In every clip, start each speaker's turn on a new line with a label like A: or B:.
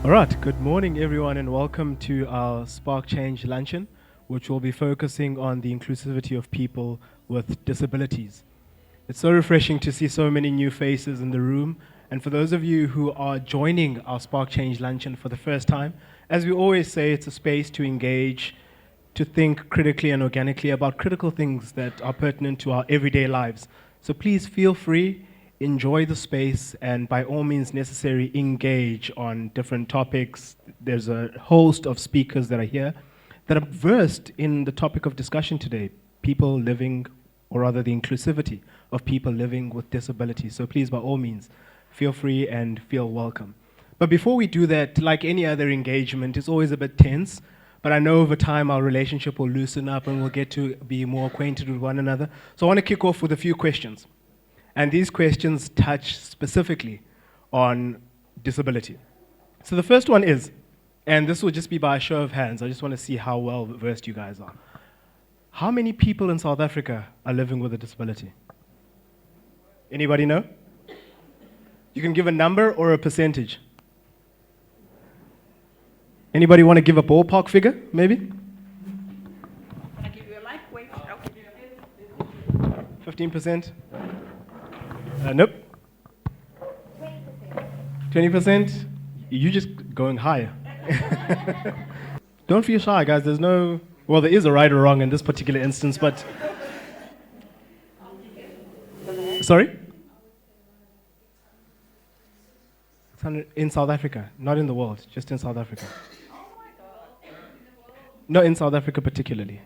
A: All right, good morning, everyone, and welcome to our Spark Change Luncheon, which will be focusing on the inclusivity of people with disabilities. It's so refreshing to see so many new faces in the room. And for those of you who are joining our Spark Change Luncheon for the first time, as we always say, it's a space to engage, to think critically and organically about critical things that are pertinent to our everyday lives. So please feel free, enjoy the space, and by all means necessary, engage on different topics. There's a host of speakers that are here that are versed in the topic of discussion today, people living, or rather the inclusivity of people living with disabilities. So please, by all means, feel free and feel welcome. But before we do that, like any other engagement, it's always a bit tense. But I know over time our relationship will loosen up and we'll get to be more acquainted with one another. So I want to kick off with a few questions. And these questions touch specifically on disability. So the first one is, and this will just be by a show of hands, I just want to see how well versed you guys are. How many people in South Africa are living with a disability? Anybody know? You can give a number or a percentage. Anybody want to give a ballpark figure, maybe?
B: Can I give you a mic? Wait, I'll give you
A: 15%? Nope. 20%? You're just going higher. Don't feel shy, guys. There's no, well, there is a right or wrong in this particular instance, but. Sorry? In South Africa, not in the world, just in South Africa. No, in South Africa particularly.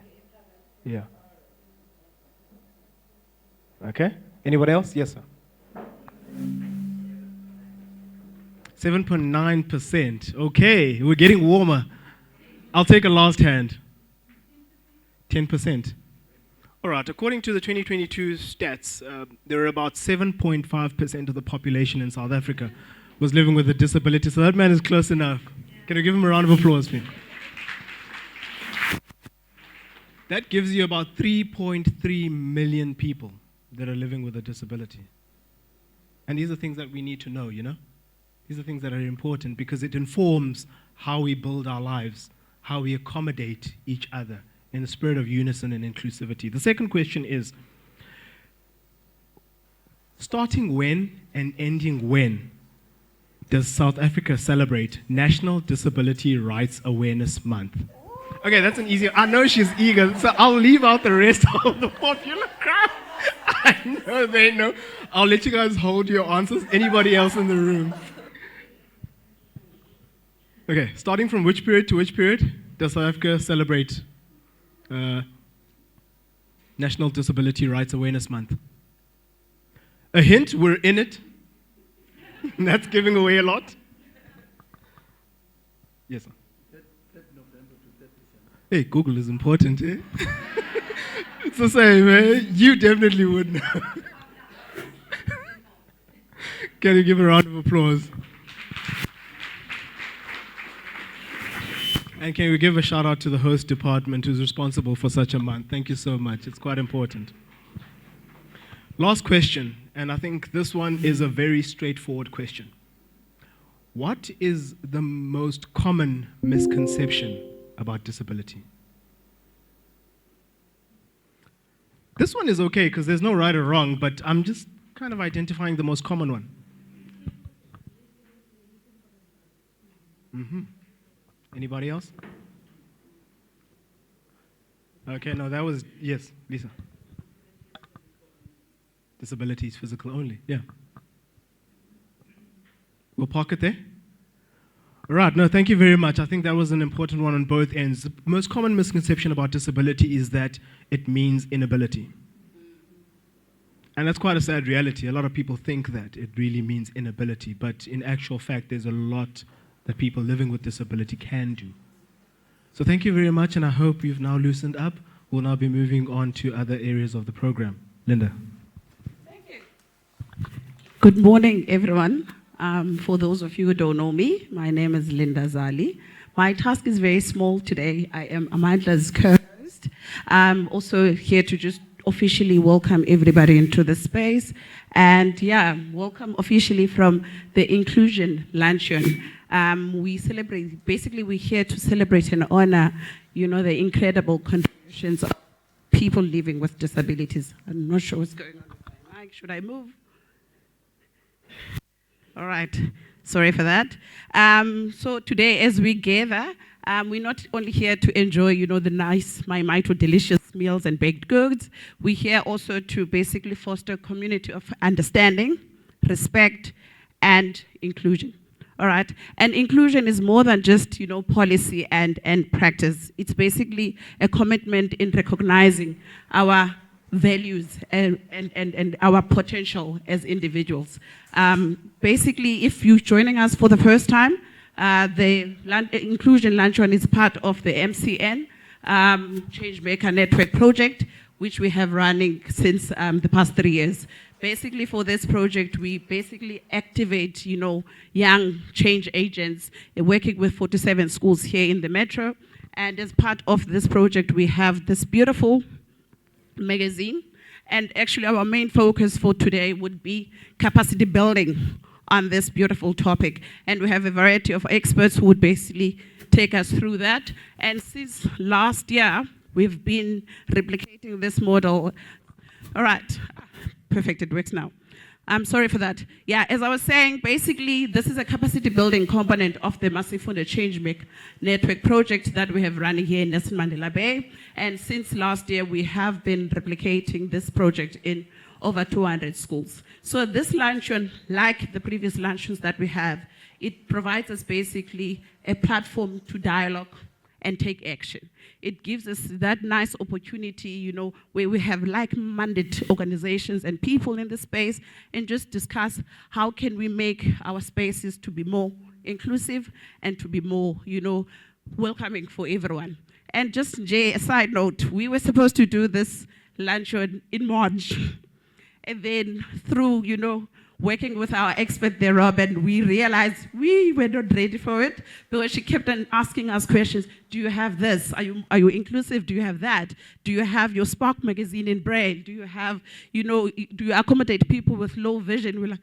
A: Yeah. Okay. Anybody else? Yes, sir. 7.9%. Okay, we're getting warmer. I'll take a last hand. 10%. All right, according to the 2022 stats, there are about 7.5% of the population in South Africa was living with a disability. So that man is close enough. Can I give him a round of applause, please? That gives you about 3.3 million people that are living with a disability. And these are things that we need to know, you know? These are things that are important because it informs how we build our lives, how we accommodate each other in the spirit of unison and inclusivity. The second question is, starting when and ending when does South Africa celebrate National Disability Rights Awareness Month? Okay, that's an easy. I know she's eager, so I'll leave out the rest of the popular crowd. I know they know. I'll let you guys hold your answers. Anybody else in the room? Okay, starting from which period to which period does South Africa celebrate National Disability Rights Awareness Month? A hint, we're in it. That's giving away a lot. Yes, sir. Hey, Google is important, eh? It's the same, eh? You definitely would know. Can you give a round of applause? And can we give a shout out to the host department who's responsible for such a month? Thank you so much. It's quite important. Last question, and I think this one is a very straightforward question. What is the most common misconception about disability? This one is okay because there's no right or wrong, but I'm just kind of identifying the most common one. Anybody else? Okay, no, that was, yes, Lisa. Disability is physical only, yeah. We'll park it there. All right, no, thank you very much. I think that was an important one on both ends. The most common misconception about disability is that it means inability. And that's quite a sad reality. A lot of people think that it really means inability, but in actual fact, there's a lot that people living with disability can do. So thank you very much, and I hope you've now loosened up. We'll now be moving on to other areas of the program. Linda.
B: Thank you. Good morning, everyone. For those of you who don't know me, my name is Linda Zali. My task is very small today. I am Amandla's co-host. I'm also here to just officially welcome everybody into the space. And yeah, welcome officially from the Inclusion Luncheon. We celebrate, basically we're here to celebrate and honor, the incredible contributions of people living with disabilities. I'm not sure what's going on with my mic. Should I move? All right. Sorry for that. So today, as we gather, we're not only here to enjoy, the nice, Maimaitu delicious meals and baked goods. We're here also to basically foster a community of understanding, respect, and inclusion. All right. And inclusion is more than just, policy and practice. It's basically a commitment in recognizing our values and our potential as individuals. Basically, if you're joining us for the first time, the Inclusion Luncheon is part of the MCN Changemaker Network project, which we have running since the past 3 years. Basically, for this project, we basically activate, young change agents working with 47 schools here in the metro. And as part of this project, we have this beautiful magazine. And actually, our main focus for today would be capacity building on this beautiful topic. And we have a variety of experts who would basically take us through that. And since last year, we've been replicating this model. All right. Perfect, it works now. I'm sorry for that. Yeah, as I was saying, basically, this is a capacity building component of the Masifunda Changemaker Network project that we have running here in Nelson Mandela Bay. And since last year, we have been replicating this project in over 200 schools. So this luncheon, like the previous luncheons that we have, it provides us basically a platform to dialogue and take action. It gives us that nice opportunity, where we have like-minded organizations and people in the space and just discuss how can we make our spaces to be more inclusive and to be more, welcoming for everyone. And just, Jay, a side note, we were supposed to do this luncheon in March. And then through, working with our expert there, Robin, we realized we were not ready for it because she kept on asking us questions. Do you have this? Are you inclusive? Do you have that? Do you have your Spark magazine in Braille? Do you have, do you accommodate people with low vision? We're like,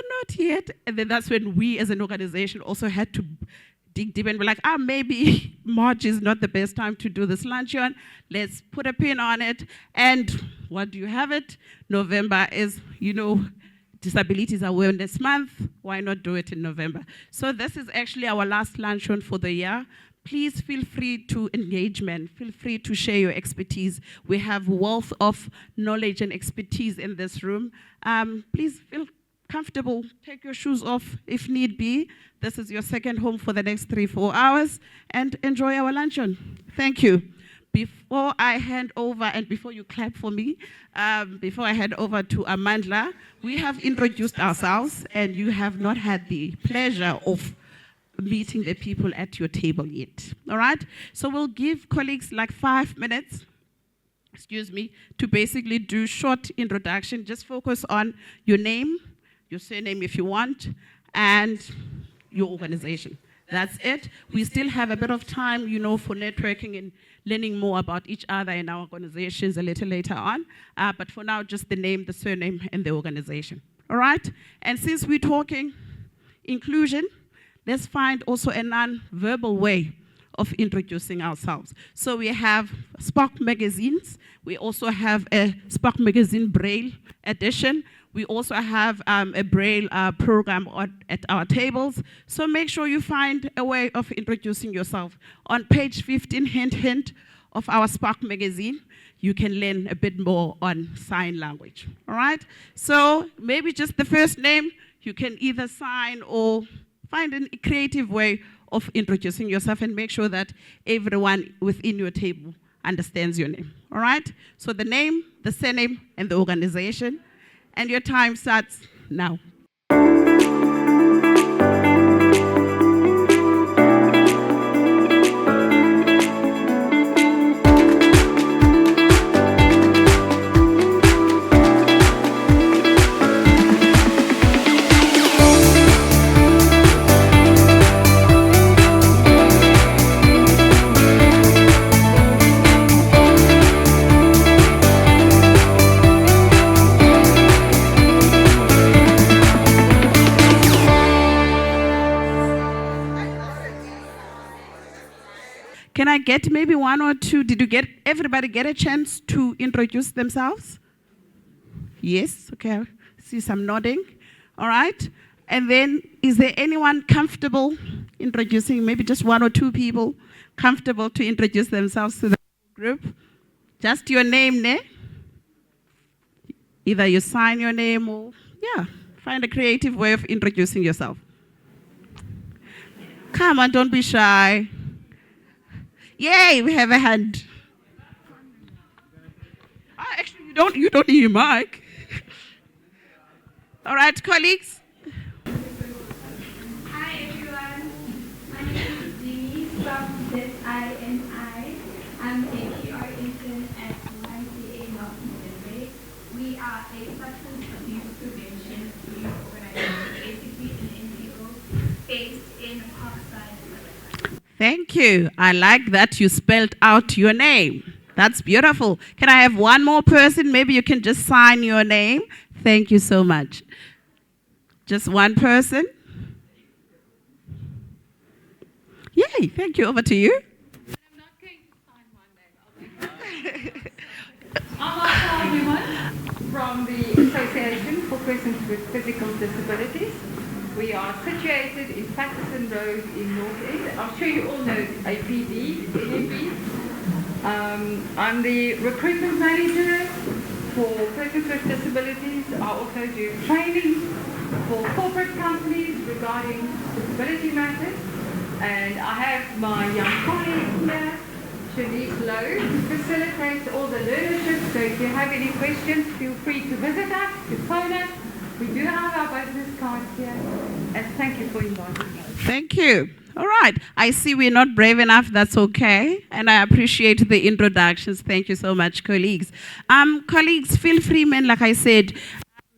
B: not yet. And then that's when we as an organization also had to dig deep and be like, maybe March is not the best time to do this luncheon. Let's put a pin on it. And what do you have it? November is, Disabilities Awareness Month. Why not do it in November? So this is actually our last luncheon for the year. Please feel free to engagement. Feel free to share your expertise. We have wealth of knowledge and expertise in this room. Please feel comfortable. Take your shoes off if need be. This is your second home for the next 3-4 hours. And enjoy our luncheon. Thank you. Before I hand over, and before you clap for me, before I hand over to Amandla, we have introduced ourselves, and you have not had the pleasure of meeting the people at your table yet. All right? So we'll give colleagues like 5 minutes, to basically do short introduction. Just focus on your name, your surname if you want, and your organization. That's it. We still have a bit of time, for networking and learning more about each other and our organizations a little later on. But for now, just the name, the surname, and the organization. All right? And since we're talking inclusion, let's find also a non-verbal way of introducing ourselves. So we have Spark magazines. We also have a Spark magazine Braille edition. We also have a Braille program at our tables. So make sure you find a way of introducing yourself. On page 15, hint, hint, of our Spark magazine, you can learn a bit more on sign language. All right? So maybe just the first name, you can either sign or find a creative way of introducing yourself and make sure that everyone within your table understands your name. All right? So the name, the surname, and the organization. And your time starts now. I get maybe one or two? Did everybody get a chance to introduce themselves? Yes, okay. See some nodding. All right. And then, is there anyone comfortable introducing, maybe just one or two people comfortable to introduce themselves to the group? Just your name, ne? Either you sign your name or, yeah, find a creative way of introducing yourself. Come on, don't be shy. Yay, we have a hand. Oh, actually, you don't need your mic. All right, colleagues.
C: Hi everyone, my name is Denise from ZINI. I'm a PR intern at YCA North Midway. We are a substance abuse prevention youth organization, basically an NGO based in Parkside.
B: Thank you. I like that you spelled out your name. That's beautiful. Can I have one more person? Maybe you can just sign your name. Thank you so much. Just one person? Yay, thank you. Over to you.
D: I'm not going to sign my name. I'm Asha Wiman from the Association for Persons with Physical Disabilities. We are situated in Patterson Road in North End. I'm sure you all know APD, NMB. I'm the recruitment manager for persons with disabilities. I also do training for corporate companies regarding disability matters. And I have my young colleague here, Shanice Lowe, who facilitates all the learnership. So if you have any questions, feel free to visit us, to phone us. We do have our business cards here. And thank you for inviting us.
B: Thank you. All right. I see we're not brave enough. That's okay. And I appreciate the introductions. Thank you so much, colleagues. Colleagues, feel free, man, like I said,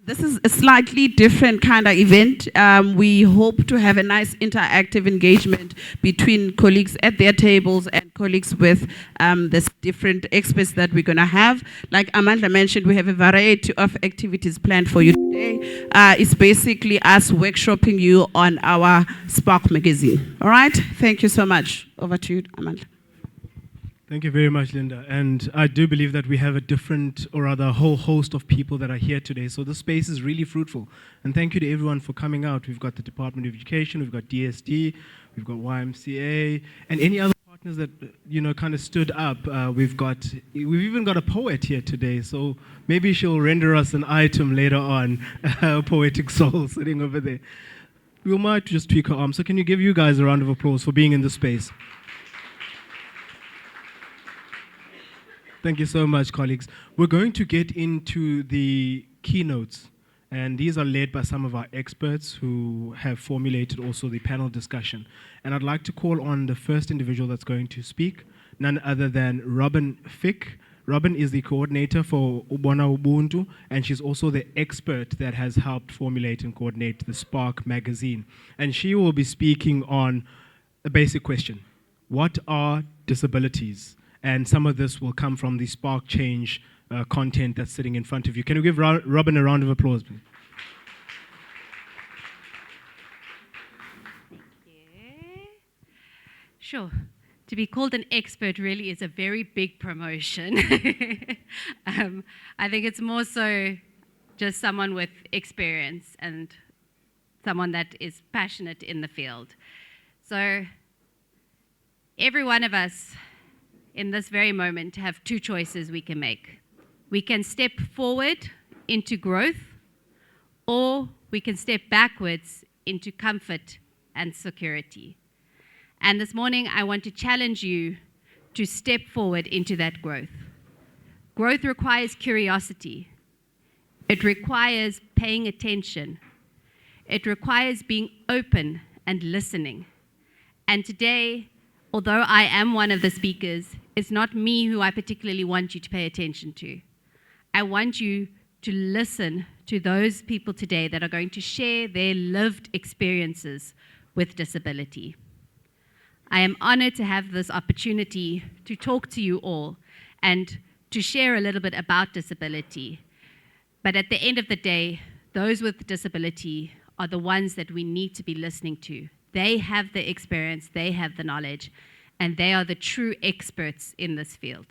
B: this is a slightly different kind of event. We hope to have a nice interactive engagement between colleagues at their tables and colleagues with the different experts that we're going to have. Like Amanda mentioned, we have a variety of activities planned for you today. It's basically us workshopping you on our Spark magazine. All right? Thank you so much. Over to you, Amanda.
A: Thank you very much, Linda. And I do believe that we have a different, or rather a whole host of people that are here today. So the space is really fruitful. And thank you to everyone for coming out. We've got the Department of Education, we've got DSD, we've got YMCA, and any other partners that, kind of stood up. We've even got a poet here today. So maybe she'll render us an item later on, Poetic Soul sitting over there. We might just tweak her arm. So can you give you guys a round of applause for being in the space? Thank you so much, colleagues. We're going to get into the keynotes, and these are led by some of our experts who have formulated also the panel discussion. And I'd like to call on the first individual that's going to speak, none other than Robin Fick. Robin is the coordinator for Ubona Ubuntu, and she's also the expert that has helped formulate and coordinate the Spark magazine. And she will be speaking on a basic question. What are disabilities? And some of this will come from the Spark Change content that's sitting in front of you. Can you give Robin a round of applause, please?
D: Thank you. Sure. To be called an expert really is a very big promotion. I think it's more so just someone with experience and someone that is passionate in the field. So every one of us in this very moment have two choices we can make. We can step forward into growth, or we can step backwards into comfort and security. And this morning, I want to challenge you to step forward into that growth. Growth requires curiosity. It requires paying attention. It requires being open and listening. And today, although I am one of the speakers, it's not me who I particularly want you to pay attention to. I want you to listen to those people today that are going to share their lived experiences with disability. I am honored to have this opportunity to talk to you all and to share a little bit about disability. But at the end of the day, those with disability are the ones that we need to be listening to. They have the experience, they have the knowledge, and they are the true experts in this field.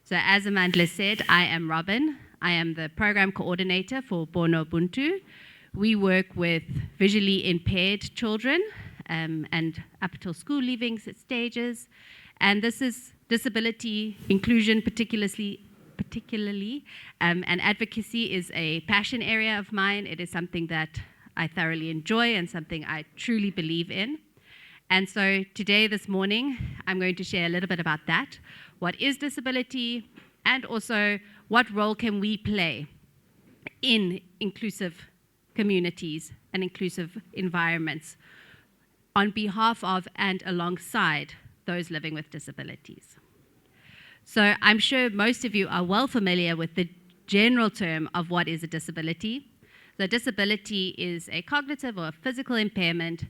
D: So as Amandla said, I am Robin. I am the program coordinator for Bono Ubuntu. We work with visually impaired children and up till school leaving stages. And this is disability inclusion particularly, and advocacy is a passion area of mine. It is something that I thoroughly enjoy and something I truly believe in. And so today, this morning, I'm going to share a little bit about that. What is disability? And also, what role can we play in inclusive communities and inclusive environments on behalf of and alongside those living with disabilities? So I'm sure most of you are well familiar with the general term of what is a disability. So disability is a cognitive or physical impairment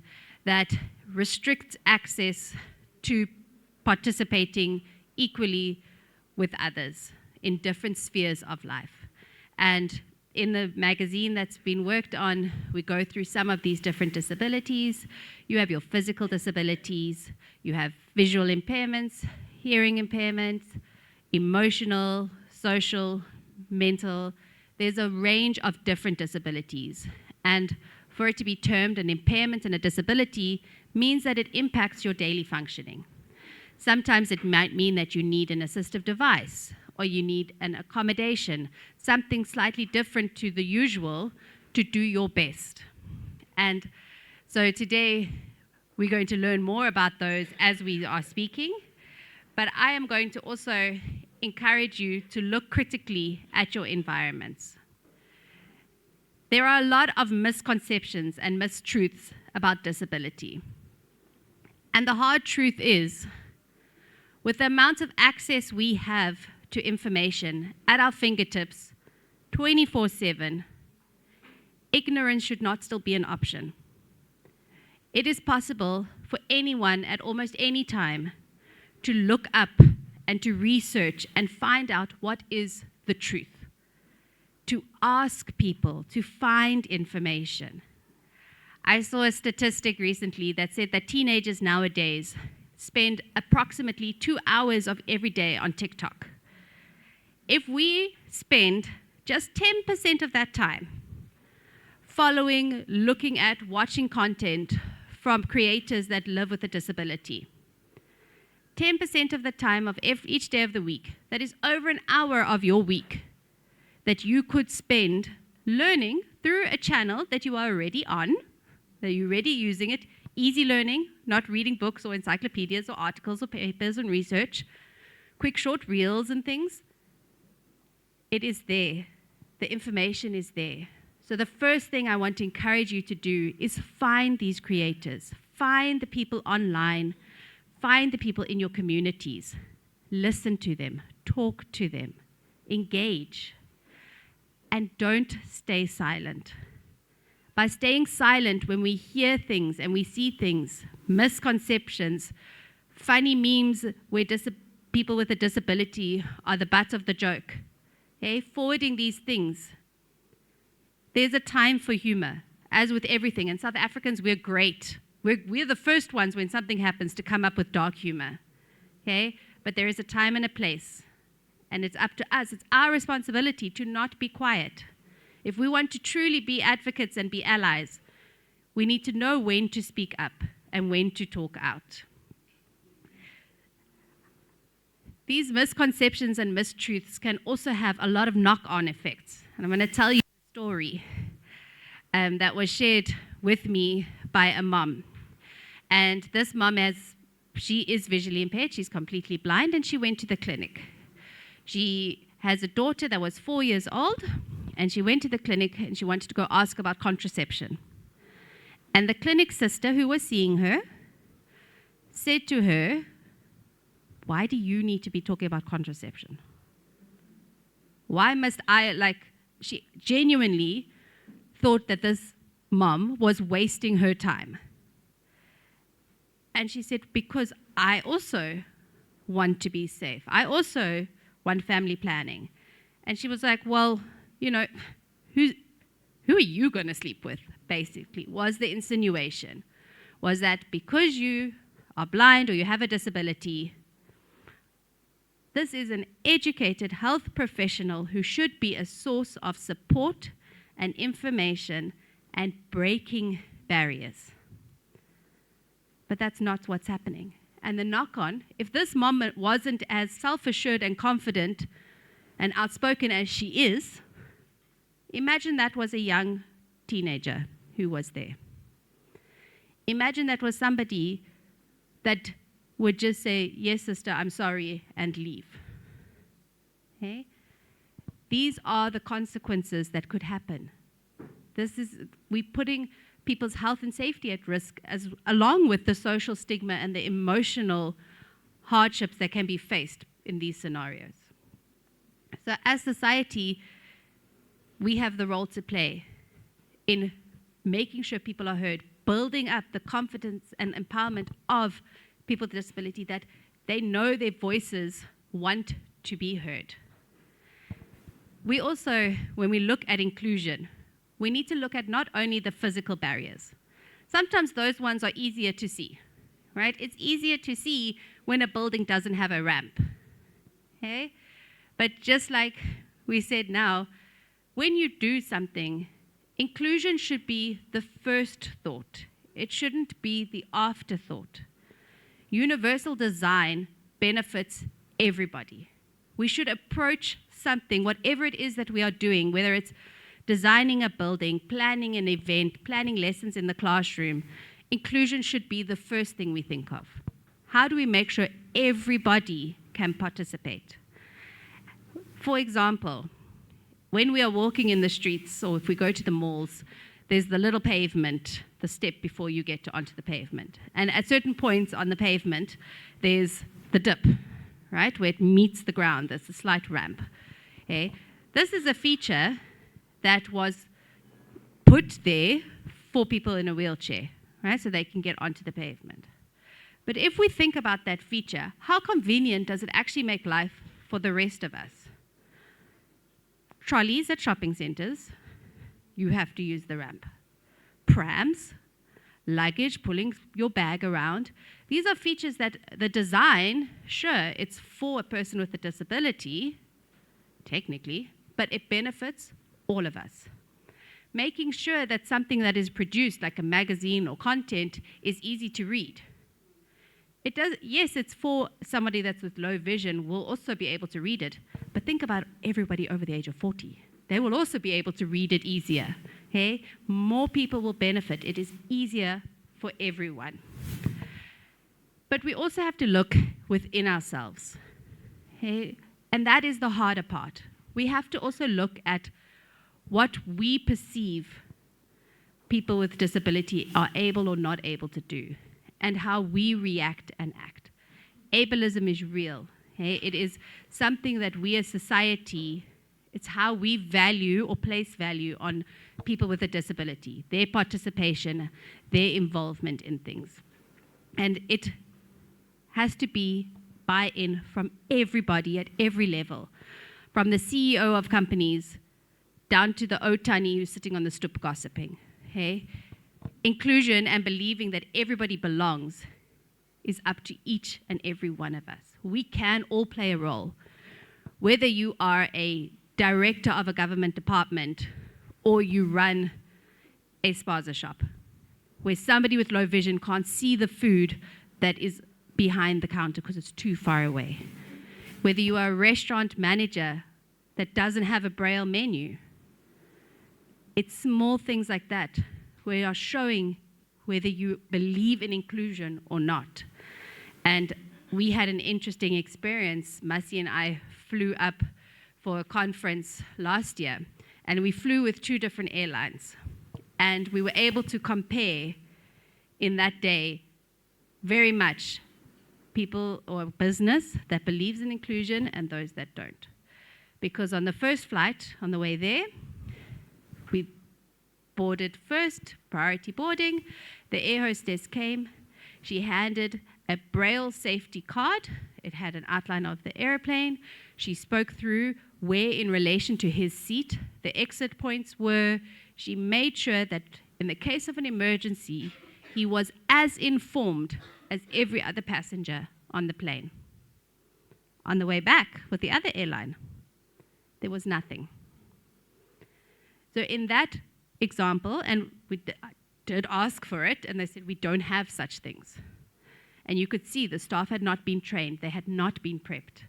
D: that restricts access to participating equally with others in different spheres of life. And in the magazine that's been worked on, we go through some of these different disabilities. You have your physical disabilities, you have visual impairments, hearing impairments, emotional, social, mental. There's a range of different disabilities. And for it to be termed an impairment and a disability means that it impacts your daily functioning. Sometimes it might mean that you need an assistive device or you need an accommodation, something slightly different to the usual to do your best. And so today we're going to learn more about those as we are speaking, but I am going to also encourage you to look critically at your environments. There are a lot of misconceptions and mistruths about disability. And the hard truth is, with the amount of access we have to information at our fingertips 24/7, ignorance should not still be an option. It is possible for anyone at almost any time to look up and to research and find out what is the truth, to ask people, to find information. I saw a statistic recently that said that teenagers nowadays spend approximately 2 hours of every day on TikTok. If we spend just 10% of that time following, looking at, watching content from creators that live with a disability, 10% of the time of each day of the week, that is over an hour of your week, that you could spend learning through a channel that you are already on, that you're already using it, easy learning, not reading books or encyclopedias or articles or papers and research, quick short reels and things. It is there. The information is there. So the first thing I want to encourage you to do is find these creators, find the people online, find the people in your communities, listen to them, talk to them, engage, and don't stay silent. By staying silent when we hear things and we see things, misconceptions, funny memes where people with a disability are the butt of the joke, okay? Forwarding these things, there's a time for humor, as with everything. And South Africans, we're great. We're the first ones when something happens to come up with dark humor, okay? But there is a time and a place, and it's up to us. It's our responsibility to not be quiet. If we want to truly be advocates and be allies, we need to know when to speak up and when to talk out. These misconceptions and mistruths can also have a lot of knock-on effects. And I'm going to tell you a story that was shared with me by a mom. And this mom she is visually impaired, she's completely blind, and she went to the clinic. She has a daughter that was 4 years old, and she went to the clinic and she wanted to go ask about contraception. And the clinic sister who was seeing her said to her, "Why do you need to be talking about contraception? Why must I?" She genuinely thought that this mom was wasting her time. And she said, "Because I also want to be safe. I also want family planning." And she was like, "Well, you know, who are you going to sleep with?" Basically, was the insinuation. Was that because you are blind or you have a disability. This is an educated health professional who should be a source of support and information and breaking barriers. But that's not what's happening. And the knock-on, if this mom wasn't as self-assured and confident and outspoken as she is, imagine that was a young teenager who was there. Imagine that was somebody that would just say, yes, sister, I'm sorry, and leave. Okay? These are the consequences that could happen. We're putting people's health and safety at risk, along with the social stigma and the emotional hardships that can be faced in these scenarios. So as society, we have the role to play in making sure people are heard, building up the confidence and empowerment of people with disability, that they know their voices want to be heard. We also, when we look at inclusion, we need to look at not only the physical barriers. Sometimes those ones are easier to see, right? It's easier to see when a building doesn't have a ramp, okay? But just like we said now, when you do something, inclusion should be the first thought. It shouldn't be the afterthought. Universal design benefits everybody. We should approach something, whatever it is that we are doing, whether it's designing a building, planning an event, planning lessons in the classroom, inclusion should be the first thing we think of. How do we make sure everybody can participate? For example, when we are walking in the streets, or if we go to the malls, there's the little pavement, the step before you get onto the pavement. And at certain points on the pavement, there's the dip, right, where it meets the ground. There's a slight ramp. Okay? This is a feature that was put there for people in a wheelchair, right, so they can get onto the pavement. But if we think about that feature, how convenient does it actually make life for the rest of us? Trolleys at shopping centers, you have to use the ramp. Prams, luggage, pulling your bag around. These are features that the design, sure, it's for a person with a disability, technically, but it benefits all of us. Making sure that something that is produced, like a magazine or content, is easy to read. It does, yes, it's for somebody that's with low vision, will also be able to read it, but think about everybody over the age of 40. They will also be able to read it easier. Okay? More people will benefit. It is easier for everyone. But we also have to look within ourselves. Okay? And that is the harder part. We have to also look at what we perceive people with disability are able or not able to do, and how we react and act. Ableism is real. Okay? It is something that we as society, it's how we value or place value on people with a disability, their participation, their involvement in things. And it has to be buy-in from everybody at every level, from the CEO of companies down to the Otani who's sitting on the stoop gossiping. Okay? Inclusion and believing that everybody belongs is up to each and every one of us. We can all play a role. Whether you are a director of a government department or you run a spaza shop where somebody with low vision can't see the food that is behind the counter because it's too far away. Whether you are a restaurant manager that doesn't have a braille menu. It's small things like that where you are showing whether you believe in inclusion or not. And we had an interesting experience. Masi and I flew up for a conference last year, and we flew with 2 different airlines. And we were able to compare in that day very much people or business that believes in inclusion and those that don't. Because on the first flight, on the way there, we boarded first, priority boarding. The air hostess came. She handed a braille safety card. It had an outline of the airplane. She spoke through where in relation to his seat the exit points were. She made sure that in the case of an emergency, he was as informed as every other passenger on the plane. On the way back with the other airline, there was nothing. So in that example, and we did ask for it, and they said, we don't have such things. And you could see the staff had not been trained, they had not been prepped.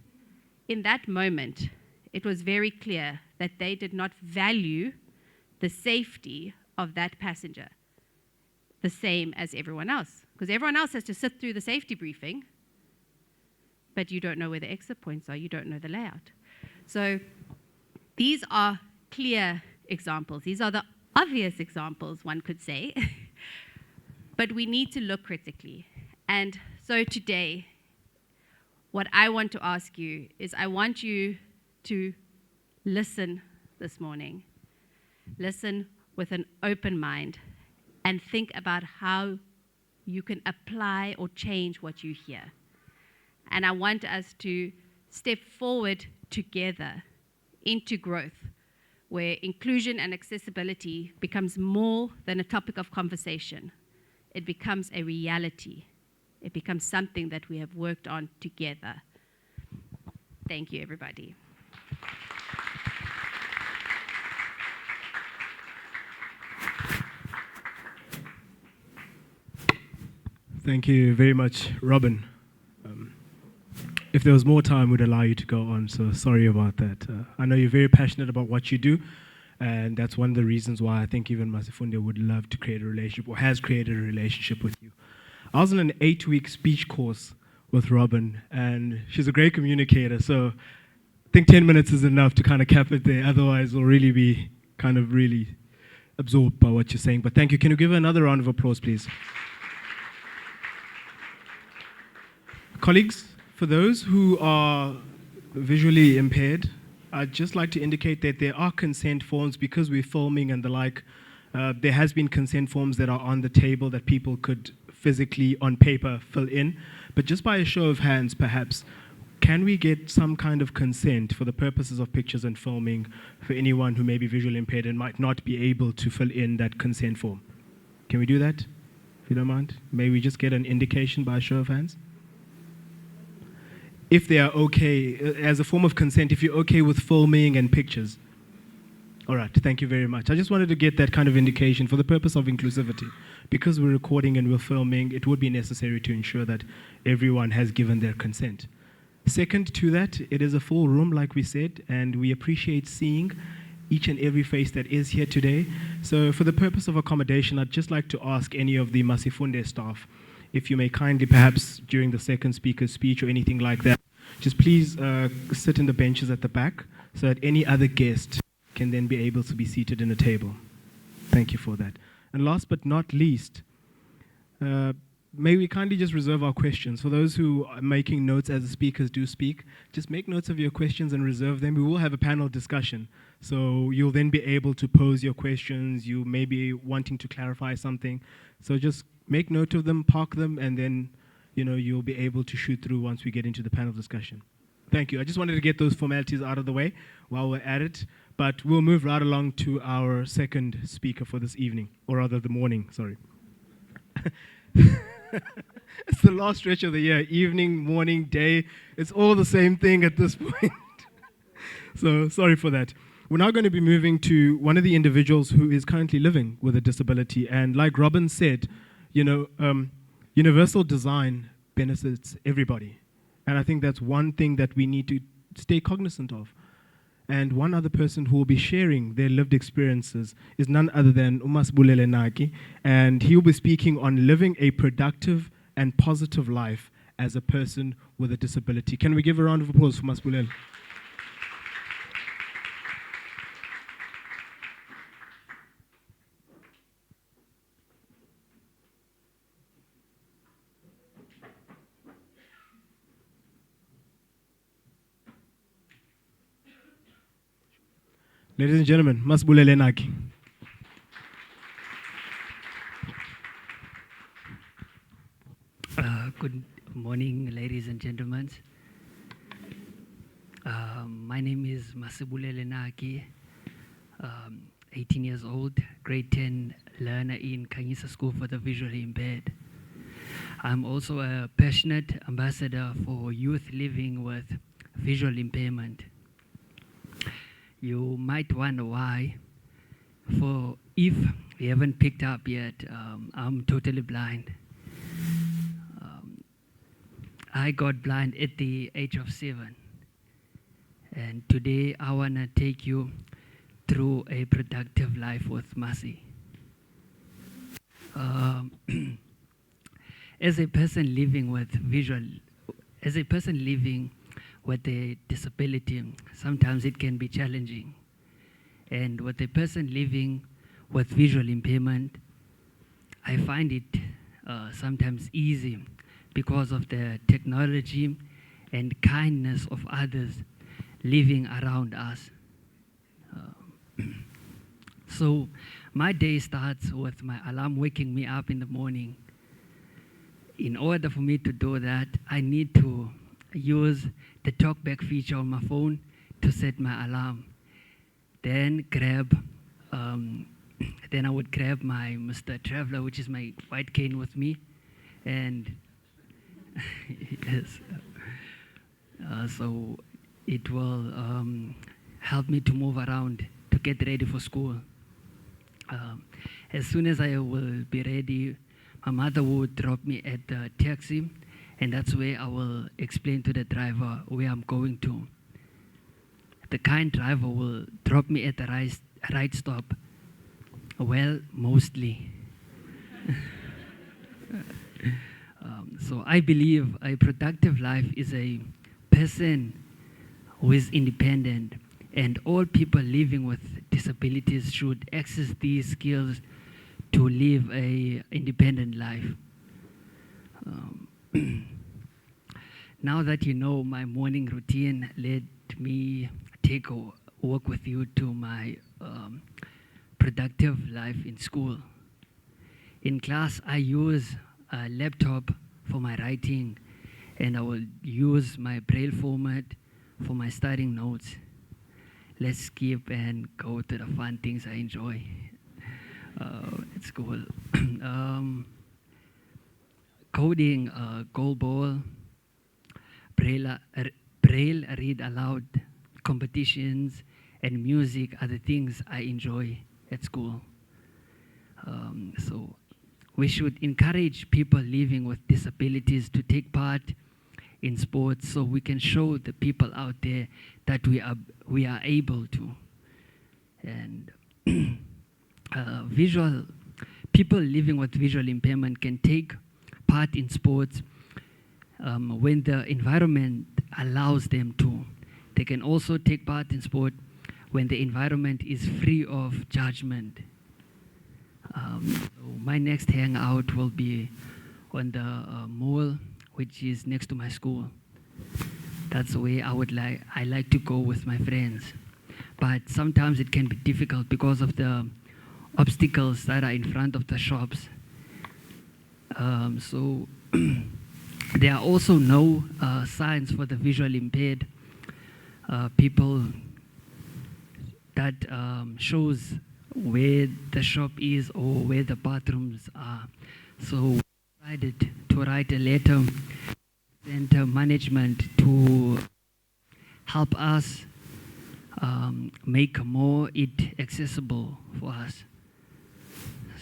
D: In that moment, it was very clear that they did not value the safety of that passenger the same as everyone else. Because everyone else has to sit through the safety briefing, but you don't know where the exit points are, you don't know the layout. So these are clear examples. These are the obvious examples, one could say. But we need to look critically. And so today, what I want to ask you is I want you to listen this morning. Listen with an open mind and think about how you can apply or change what you hear. And I want us to step forward together into growth, where inclusion and accessibility becomes more than a topic of conversation. It becomes a reality. It becomes something that we have worked on together. Thank you, everybody.
A: Thank you very much, Robin. If there was more time, we'd allow you to go on, so sorry about that. I know you're very passionate about what you do, and that's one of the reasons why I think even Masifunde would love to create a relationship, or has created a relationship with you. I was on an 8-week speech course with Robin, and she's a great communicator, so I think 10 minutes is enough to kind of cap it there, otherwise we'll really be kind of really absorbed by what you're saying. But thank you. Can you give her another round of applause, please? Colleagues, for those who are visually impaired, I'd just like to indicate that there are consent forms because we're filming and the like. There has been consent forms that are on the table that people could physically, on paper, fill in. But just by a show of hands, perhaps, can we get some kind of consent for the purposes of pictures and filming for anyone who may be visually impaired and might not be able to fill in that consent form? Can we do that, if you don't mind? May we just get an indication by a show of hands? If they are okay, as a form of consent, if you're okay with filming and pictures. All right, thank you very much. I just wanted to get that kind of indication for the purpose of inclusivity. Because we're recording and we're filming, it would be necessary to ensure that everyone has given their consent. Second to that, it is a full room, like we said, and we appreciate seeing each and every face that is here today. So for the purpose of accommodation, I'd just like to ask any of the Masifunde staff, if you may kindly, perhaps during the second speaker's speech or anything like that, just please sit in the benches at the back so that any other guest can then be able to be seated in a table. Thank you for that. And last but not least, may we kindly just reserve our questions. For those who are making notes as the speakers do speak, just make notes of your questions and reserve them. We will have a panel discussion. So you'll then be able to pose your questions. You may be wanting to clarify something. So just make note of them, park them, and then you'll be able to shoot through once we get into the panel discussion. Thank you. I just wanted to get those formalities out of the way while we're at it. But we'll move right along to our second speaker for this evening, or rather the morning, sorry. It's the last stretch of the year, evening, morning, day. It's all the same thing at this point. So sorry for that. We're now going to be moving to one of the individuals who is currently living with a disability. And like Robin said, universal design benefits everybody. And I think that's one thing that we need to stay cognizant of. And one other person who will be sharing their lived experiences is none other than Umasibulele Naki, and he will be speaking on living a productive and positive life as a person with a disability. Can we give a round of applause for Masibulele? Ladies and gentlemen, Masibulele Naki.
E: Good morning, ladies and gentlemen. My name is Masibulele Naki, 18 years old, grade 10 learner in Kanyisa School for the Visually Impaired. I'm also a passionate ambassador for youth living with visual impairment. You might wonder why. For if you haven't picked up yet, I'm totally blind. I got blind at the age of 7. And today I want to take you through a productive life with Masi. As a person living with a disability, sometimes it can be challenging. And with a person living with visual impairment, I find it sometimes easy because of the technology and kindness of others living around us. So my day starts with my alarm waking me up in the morning. In order for me to do that, I need to use the talkback feature on my phone to set my alarm. Then I would grab my Mr. Traveler, which is my white cane with me, and yes. So it will help me to move around to get ready for school. As soon as I will be ready, my mother would drop me at the taxi, and that's where I will explain to the driver where I'm going to. The kind driver will drop me at the right stop. Well, mostly. So I believe a productive life is a person who is independent, and all people living with disabilities should access these skills to live a independent life. Now that you know my morning routine, let me take a walk with you to my productive life in school. In class, I use a laptop for my writing, and I will use my Braille format for my studying notes. Let's skip and go to the fun things I enjoy at school. Coding, goal ball, Braille read aloud, competitions, and music are the things I enjoy at school. So we should encourage people living with disabilities to take part in sports, so we can show the people out there that we are able to. And people living with visual impairment can take part in sports when the environment allows them to. They can also take part in sport when the environment is free of judgment. So my next hangout will be on the mall, which is next to my school. That's the way I like to go with my friends. But sometimes it can be difficult because of the obstacles that are in front of the shops. So there are also no signs for the visually impaired people that shows where the shop is or where the bathrooms are. So we decided to write a letter and management to help us make more it accessible for us.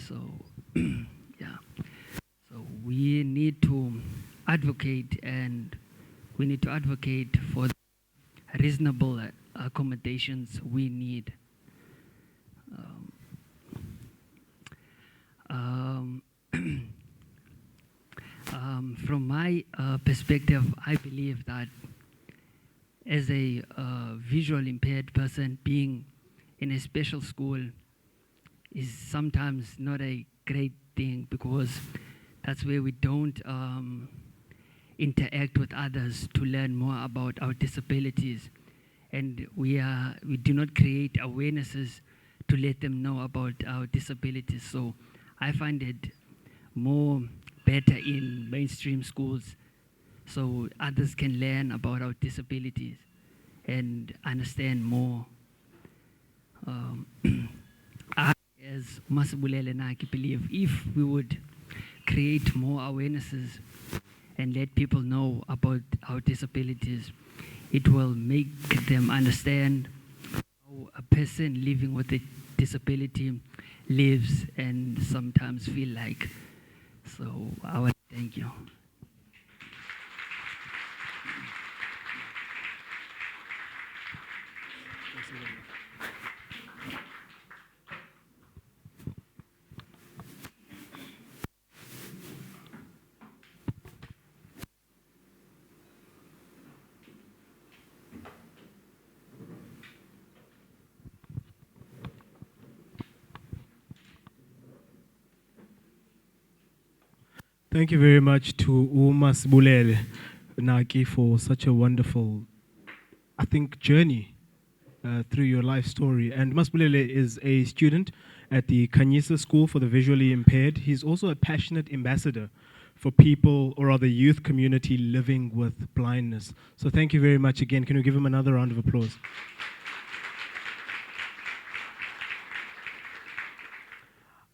E: So yeah, so we need to advocate, and we need to advocate for reasonable accommodations we need. From my perspective, I believe that as a visual impaired person, being in a special school is sometimes not a great thing, because that's where we don't interact with others to learn more about our disabilities, and we do not create awarenesses to let them know about our disabilities. So I find it more better in mainstream schools, so others can learn about our disabilities and understand more. I, as Masibulele Naki, believe if we would create more awarenesses and let people know about our disabilities. It will make them understand how a person living with a disability lives and sometimes feel like. So I want to thank you.
A: Thank you very much to Masibulele Naki for such a wonderful, I think, journey through your life story. And Masibulele is a student at the Kanyisa School for the Visually Impaired. He's also a passionate ambassador for people, or rather youth community, living with blindness. So thank you very much again. Can we give him another round of applause?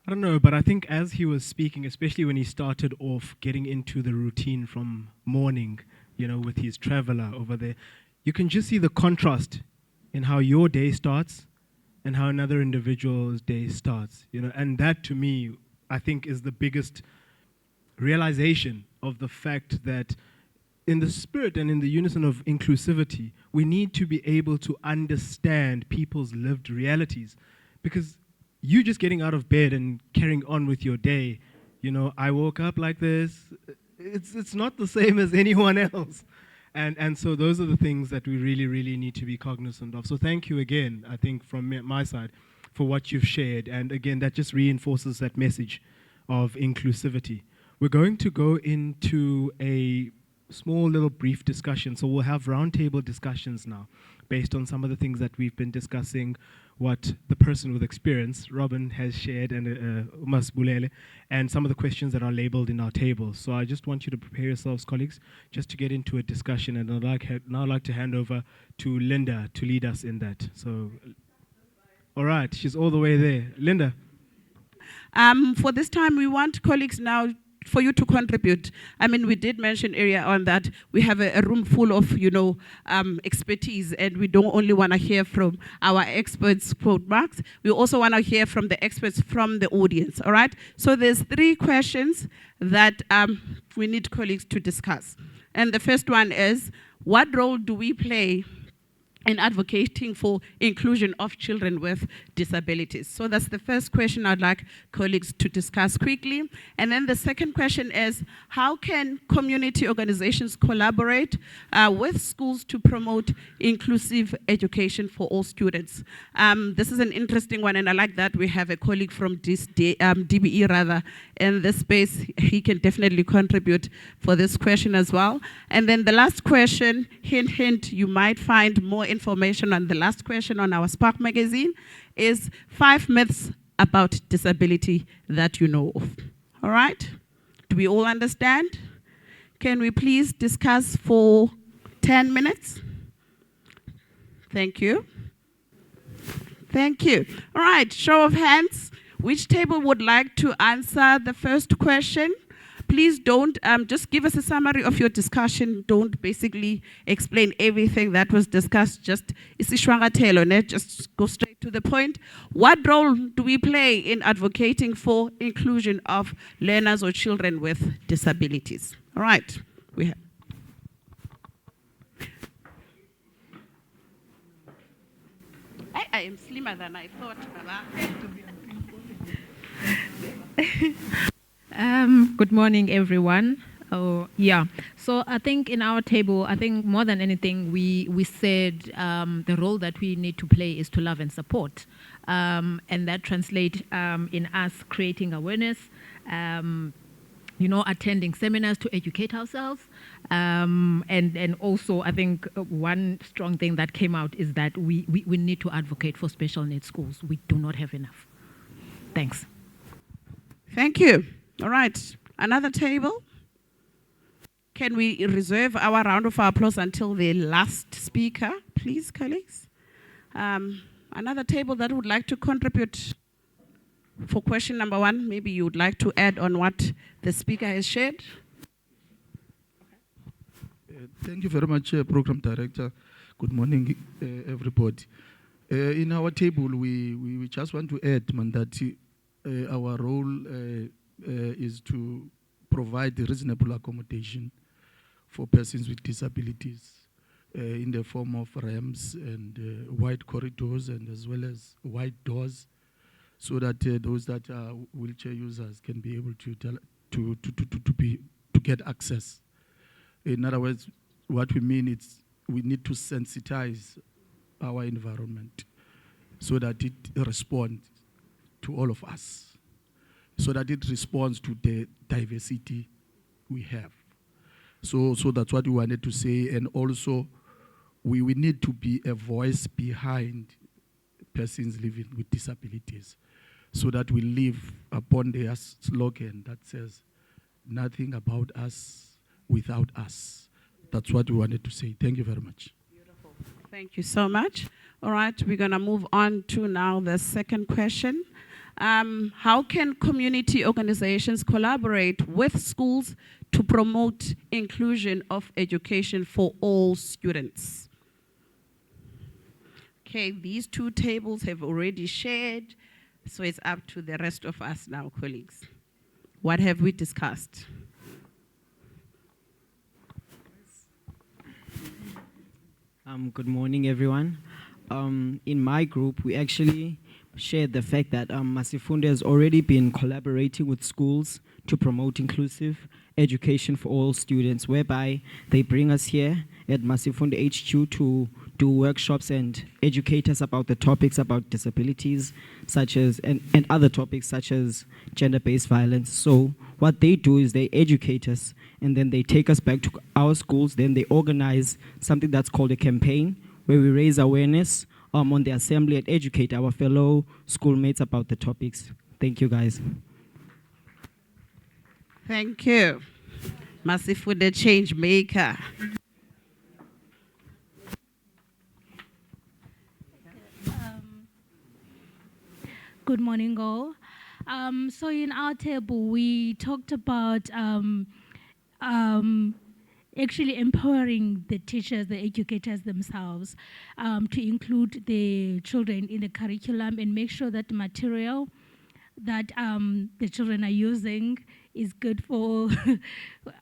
A: I don't know, but I think as he was speaking, especially when he started off getting into the routine from morning, you know, with his traveler over there, you can just see the contrast in how your day starts and how another individual's day starts, you know, and that to me, I think is the biggest realization of the fact that in the spirit and in the unison of inclusivity, we need to be able to understand people's lived realities, because you just getting out of bed and carrying on with your day, you know, I woke up like this, it's not the same as anyone else. And so those are the things that we really, really need to be cognizant of. So thank you again, I think, from my side, for what you've shared. And again, that just reinforces that message of inclusivity. We're going to go into a small little brief discussion. So we'll have roundtable discussions now based on some of the things that we've been discussing, what the person with experience, Robin, has shared, and Masibulele, and some of the questions that are labeled in our table. So I just want you to prepare yourselves, colleagues, just to get into a discussion. And I'd now like to hand over to Linda to lead us in that. So, all right, she's all the way there. Linda.
B: For this time, we want colleagues now for you to contribute. I mean, we did mention earlier on that we have a room full of, you know, expertise, and we don't only want to hear from our experts, quote marks, we also want to hear from the experts from the audience, all right? So there's 3 questions that we need colleagues to discuss. And the first one is, what role do we play in advocating for inclusion of children with disabilities? So that's the first question I'd like colleagues to discuss quickly. And then the second question is, how can community organizations collaborate with schools to promote inclusive education for all students? This is an interesting one, and I like that we have a colleague from DBE rather in this space. He can definitely contribute for this question as well. And then the last question, hint, hint, you might find more information on the last question on our Spark magazine, is 5 myths about disability that you know of. All right? Do we all understand? Can we please discuss for 10 minutes? Thank you. Thank you. All right, show of hands. Which table would like to answer the first question? Please don't, just give us a summary of your discussion. Don't basically explain everything that was discussed. Just go straight to the point. What role do we play in advocating for inclusion of learners or children with disabilities? All right. We have. I am slimmer than I thought, Baba.
F: Good morning, everyone. Oh, yeah. So I think in our table, I think more than anything, we said the role that we need to play is to love and support. And that translates in us creating awareness, you know, attending seminars to educate ourselves. And also, I think one strong thing that came out is that we need to advocate for special needs schools. We do not have enough. Thanks.
B: Thank you. All right, another table. Can we reserve our round of applause until the last speaker, please, colleagues? Another table that would like to contribute. For question number 1, maybe you would like to add on what the speaker has shared.
G: Thank you very much, Program Director. Good morning, everybody. In our table, we just want to add, man, that our role is to provide reasonable accommodation for persons with disabilities in the form of ramps and wide corridors and as well as wide doors, so that those that are wheelchair users can be able to get access. In other words, what we mean is we need to sensitize our environment so that it responds to all of us, so that it responds to the diversity we have. So that's what we wanted to say. And also, we need to be a voice behind persons living with disabilities, so that we live upon their slogan that says, nothing about us without us. That's what we wanted to say. Thank you very much.
B: Beautiful. Thank you so much. All right, we're going to move on to now the second question. How can community organizations collaborate with schools to promote inclusion of education for all students? Okay, these two tables have already shared, so it's up to the rest of us now, colleagues. What have we discussed?
H: Good morning, everyone. In my group, we actually shared the fact that Masifunde has already been collaborating with schools to promote inclusive education for all students, whereby they bring us here at Masifunde HQ to do workshops and educate us about the topics about disabilities, such as, and other topics such as gender-based violence. So what they do is they educate us, and then they take us back to our schools. Then they organize something that's called a campaign, where we raise awareness on the assembly and educate our fellow schoolmates about the topics. Thank you, guys.
B: Thank you. Masifunde change maker.
I: Good morning, all. So in our table, we talked about actually empowering the teachers, the educators themselves, to include the children in the curriculum and make sure that the material that the children are using is good for,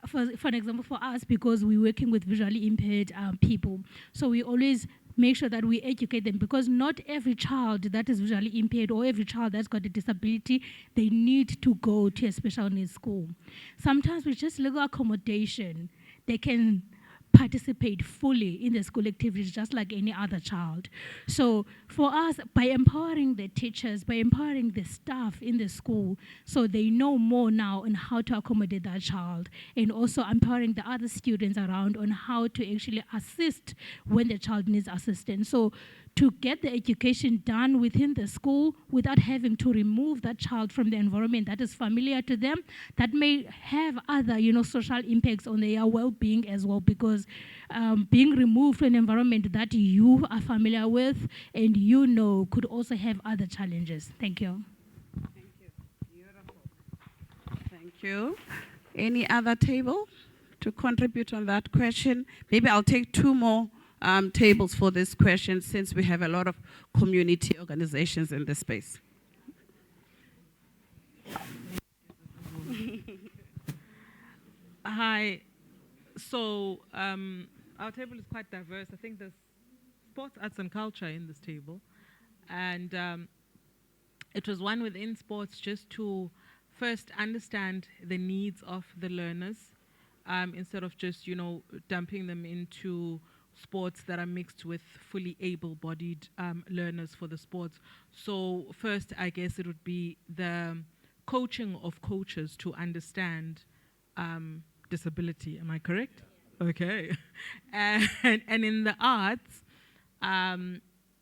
I: for an example, for us, because we're working with visually impaired people. So we always make sure that we educate them, because not every child that is visually impaired or every child that's got a disability, they need to go to a special needs school. Sometimes with just little accommodation, they can participate fully in the school activities just like any other child. So for us, by empowering the teachers, by empowering the staff in the school, so they know more now on how to accommodate that child, and also empowering the other students around on how to actually assist when the child needs assistance. So to get the education done within the school without having to remove that child from the environment that is familiar to them, that may have other, social impacts on their well-being as well, because being removed from an environment that you are familiar with and could also have other challenges. Thank you.
B: Thank you. Beautiful. Thank you. Any other table to contribute on that question? Maybe I'll take two more tables for this question, since we have a lot of community organizations in this space.
J: Hi. So our table is quite diverse. I think there's sports, arts, and culture in this table. And it was one within sports just to first understand the needs of the learners instead of just, dumping them into sports that are mixed with fully able-bodied learners for the sports. So first, I guess it would be the coaching of coaches to understand disability. Am I correct? Okay. And in the arts,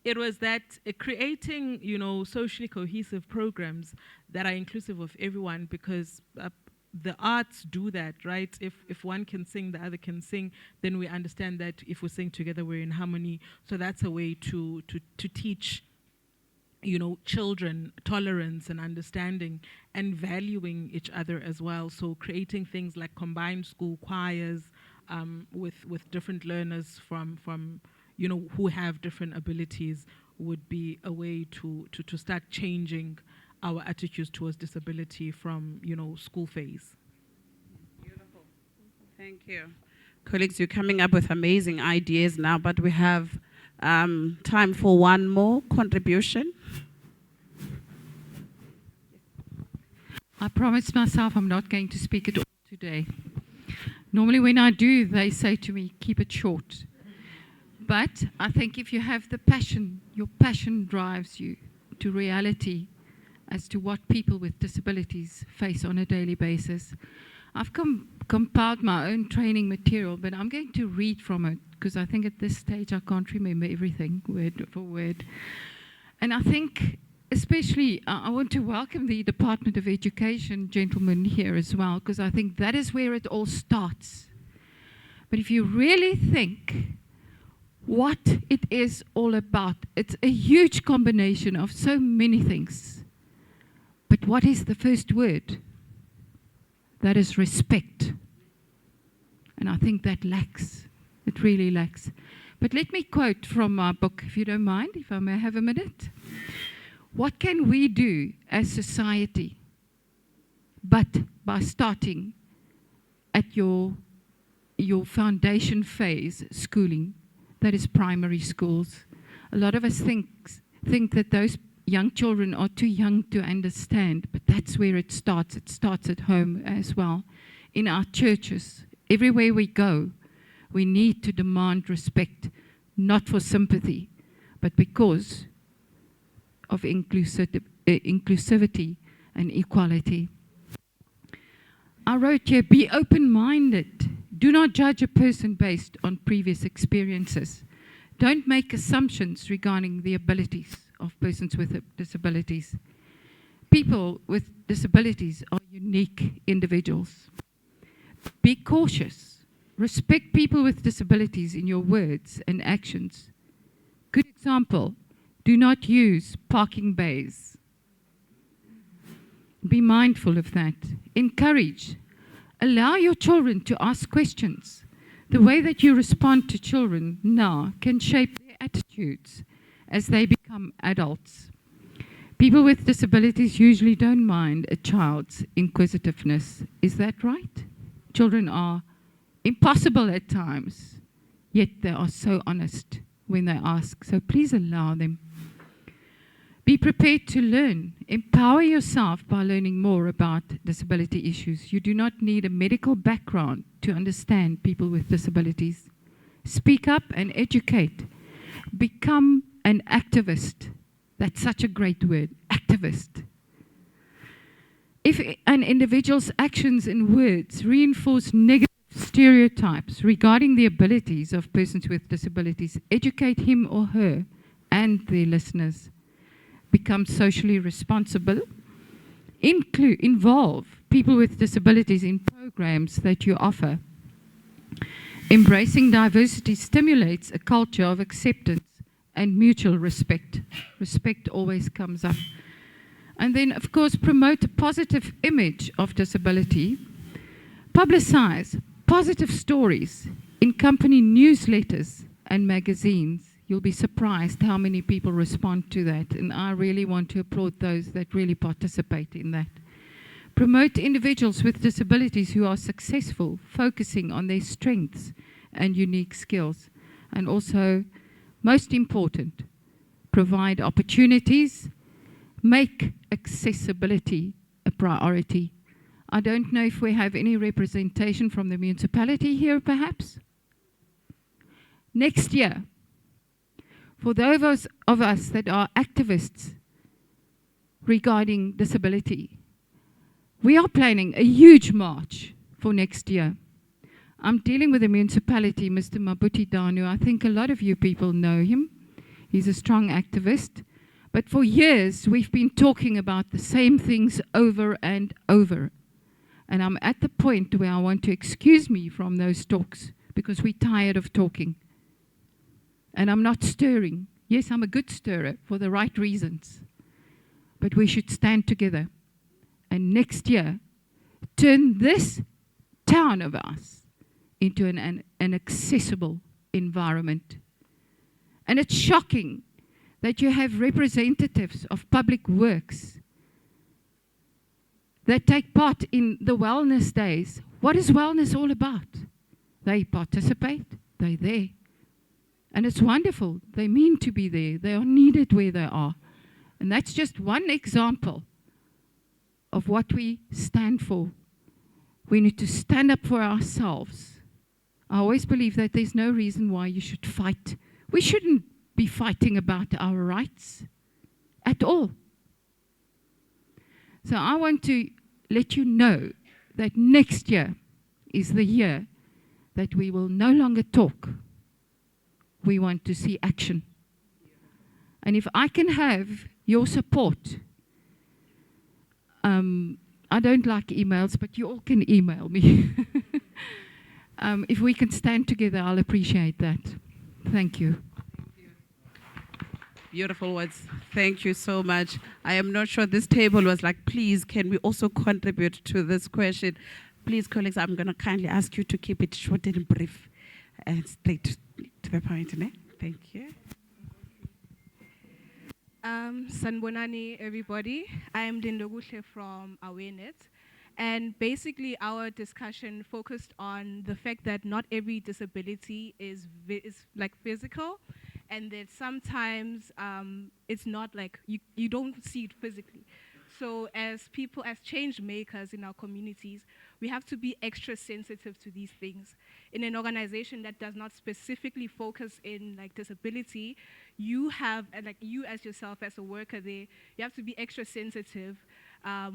J: it was that creating, socially cohesive programs that are inclusive of everyone, because the arts do that, right? If one can sing, the other can sing, then we understand that if we sing together, we're in harmony. So that's a way to teach children tolerance and understanding and valuing each other as well. So creating things like combined school choirs with different learners from who have different abilities would be a way to start changing our attitudes towards disability from school phase.
B: Beautiful. Thank you. Colleagues, you're coming up with amazing ideas now, but we have time for one more contribution.
K: I promised myself I'm not going to speak at all today. Normally when I do, they say to me, keep it short. But I think if you have the passion, your passion drives you to reality as to what people with disabilities face on a daily basis. I've compiled my own training material, but I'm going to read from it because I think at this stage I can't remember everything word for word. And I think especially I want to welcome the Department of Education gentlemen here as well, because I think that is where it all starts. But if you really think what it is all about, it's a huge combination of so many things. But what is the first word? That is respect. And I think that lacks. It really lacks. But let me quote from my book, if you don't mind, if I may have a minute. What can we do as society but by starting at your foundation phase schooling, that is primary schools? A lot of us think that those young children are too young to understand, but that's where it starts. It starts at home as well. In our churches, everywhere we go, we need to demand respect, not for sympathy, but because of inclusivity and equality. I wrote here, be open-minded. Do not judge a person based on previous experiences. Don't make assumptions regarding the abilities of persons with disabilities. People with disabilities are unique individuals. Be cautious. Respect people with disabilities in your words and actions. Good example, do not use parking bays. Be mindful of that. Encourage. Allow your children to ask questions. The way that you respond to children now can shape their attitudes as they become adults. People with disabilities usually don't mind a child's inquisitiveness. Is that right? Children are impossible at times, yet they are so honest when they ask. So please allow them. Be prepared to learn. Empower yourself by learning more about disability issues. You do not need a medical background to understand people with disabilities. Speak up and educate. Become an activist. That's such a great word, activist. If an individual's actions and words reinforce negative stereotypes regarding the abilities of persons with disabilities, educate him or her and their listeners. Become socially responsible. Involve people with disabilities in programs that you offer. Embracing diversity stimulates a culture of acceptance and mutual respect. Respect always comes up. And then, of course, promote a positive image of disability. Publicize positive stories in company newsletters and magazines. You'll be surprised how many people respond to that, and I really want to applaud those that really participate in that. Promote individuals with disabilities who are successful, focusing on their strengths and unique skills. And also, most important, provide opportunities, make accessibility a priority. I don't know if we have any representation from the municipality here, perhaps. Next year, for those of us that are activists regarding disability, we are planning a huge march for next year. I'm dealing with the municipality, Mr. Mabuti Danu. I think a lot of you people know him. He's a strong activist. But for years, we've been talking about the same things over and over. And I'm at the point where I want to excuse me from those talks because we're tired of talking. And I'm not stirring Yes, I'm a good stirrer for the right reasons. But we should stand together. And next year, turn this town of ours into an accessible environment. And it's shocking that you have representatives of public works that take part in the wellness days. What is wellness all about? They participate, they're there. And it's wonderful. They mean to be there. They are needed where they are. And that's just one example of what we stand for. We need to stand up for ourselves. I always believe that there's no reason why you should fight. We shouldn't be fighting about our rights at all. So I want to let you know that next year is the year that we will no longer talk. We want to see action. And if I can have your support, I don't like emails, but you all can email me. If we can stand together, I'll appreciate that. Thank you.
B: Beautiful words. Thank you so much. I am not sure this table was like, please, can we also contribute to this question? Please, colleagues, I'm going to kindly ask you to keep it short and brief and straight to the point. Ne? Thank you.
L: Sanbonani, everybody. I am Lindoguhle from Awareness. And basically, our discussion focused on the fact that not every disability is like physical, and that sometimes it's not like you don't see it physically. So as people, as change makers in our communities, we have to be extra sensitive to these things. In an organization that does not specifically focus in like disability, you have, like you as yourself as a worker there, you have to be extra sensitive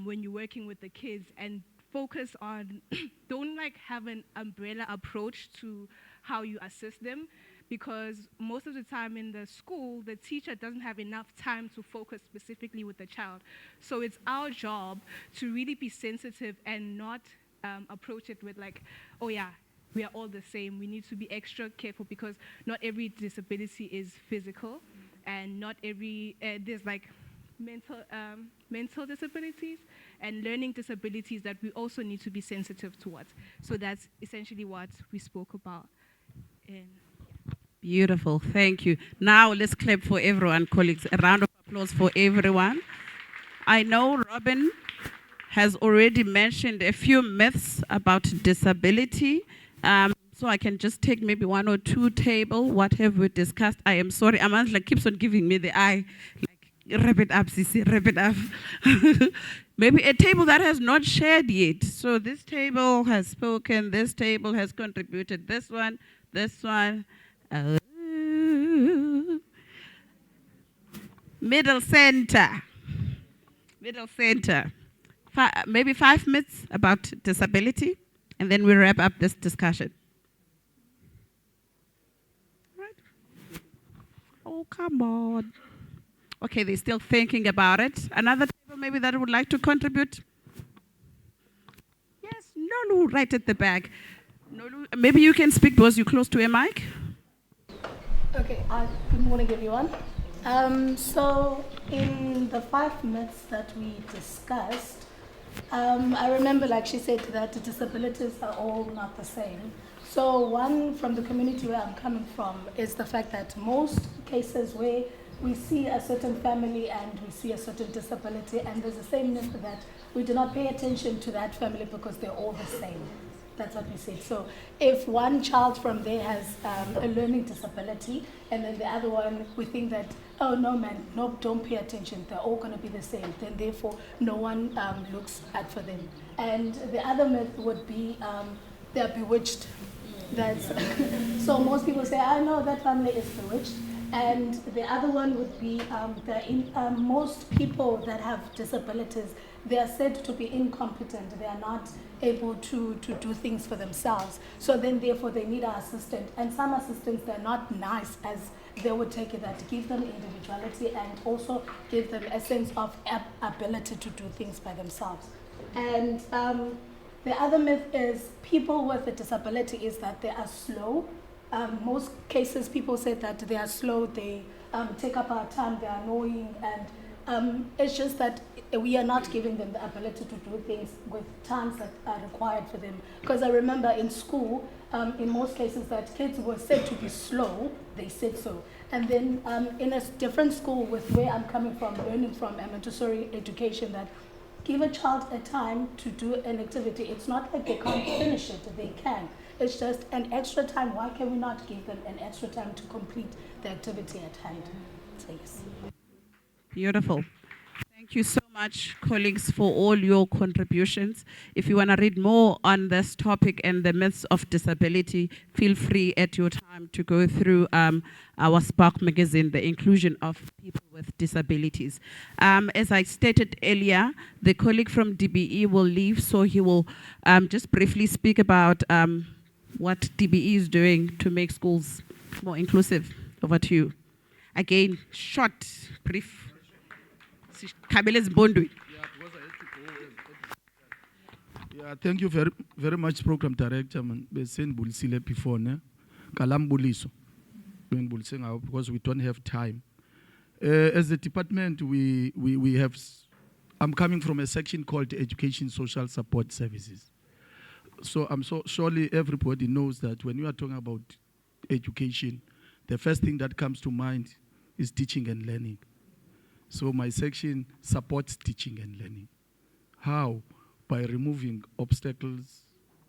L: when you're working with the kids and focus on, don't like have an umbrella approach to how you assist them, because most of the time in the school, the teacher doesn't have enough time to focus specifically with the child. So it's our job to really be sensitive and not approach it with like, oh yeah, we are all the same. We need to be extra careful because not every disability is physical, and not every, there's like mental disabilities and learning disabilities that we also need to be sensitive towards. So that's essentially what we spoke about.
B: Beautiful, thank you. Now let's clap for everyone, colleagues. A round of applause for everyone. I know Robin has already mentioned a few myths about disability. So I can just take maybe one or two table, what have we discussed. I am sorry, Amandla keeps on giving me the eye. Like, wrap it up, Sisi, wrap it up. Maybe a table that has not shared yet. So this table has spoken, this table has contributed, this one. Middle center. Maybe 5 minutes about disability, and then we wrap up this discussion. Right? Oh, come on. Okay, they're still thinking about it. Another table maybe that would like to contribute? Yes, Nolu, right at the back. Nolu, maybe you can speak because you're close to a mic.
M: Okay, good morning, everyone. So in the 5 myths that we discussed, I remember, like she said, that disabilities are all not the same. So one from the community where I'm coming from is the fact that most cases where we see a certain family and we see a certain disability, and there's the same myth that we do not pay attention to that family because they're all the same. That's what we said. So if one child from there has a learning disability, and then the other one, we think that, oh no man, no, don't pay attention, they're all gonna be the same, then therefore no one looks out for them. And the other myth would be they're bewitched. That's so most people say, I know that family is bewitched. And the other one would be most people that have disabilities, they are said to be incompetent. They are not able to do things for themselves. So then therefore they need an assistant. And some assistants, they're not nice as they would take it, that give them individuality and also give them a sense of ability to do things by themselves. And the other myth is people with a disability is that they are slow. most cases people say that they are slow, they take up our time, they are annoying, and it's just that we are not giving them the ability to do things with times that are required for them. Because I remember in school, in most cases that kids were said to be slow, they said so. And then in a different school with where I'm coming from, learning from Montessori education, that give a child a time to do an activity. It's not like they can't finish it, they can. It's just an extra time. Why can we not give them an extra time to complete the activity at hand? So yes.
B: Beautiful. Thank you so much, colleagues, for all your contributions. If you want to read more on this topic and the myths of disability, feel free at your time to go through our Spark magazine, The Inclusion of People with Disabilities. As I stated earlier, the colleague from DBE will leave, so he will just briefly speak about what DBE is doing to make schools more inclusive. Over to you. Again, short, brief.
G: Yeah, thank you very much, Program Director. Besen bulisile before ne, kalam buliso, because we don't have time. As a department, we have. I'm coming from a section called Education Social Support Services. So surely everybody knows that when you are talking about education, the first thing that comes to mind is teaching and learning. So my section supports teaching and learning. How? By removing obstacles,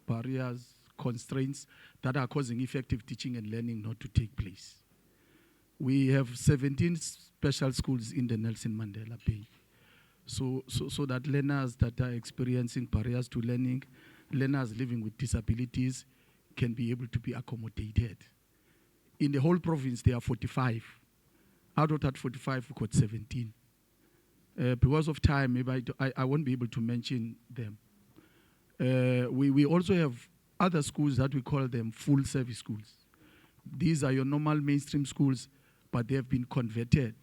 G: barriers, constraints that are causing effective teaching and learning not to take place. We have 17 special schools in the Nelson Mandela Bay. So that learners that are experiencing barriers to learning, learners living with disabilities, can be able to be accommodated. In the whole province, there are 45. Out of that 45, we got 17. Because of time, maybe I won't be able to mention them. We also have other schools that we call them full service schools. These are your normal mainstream schools, but they have been converted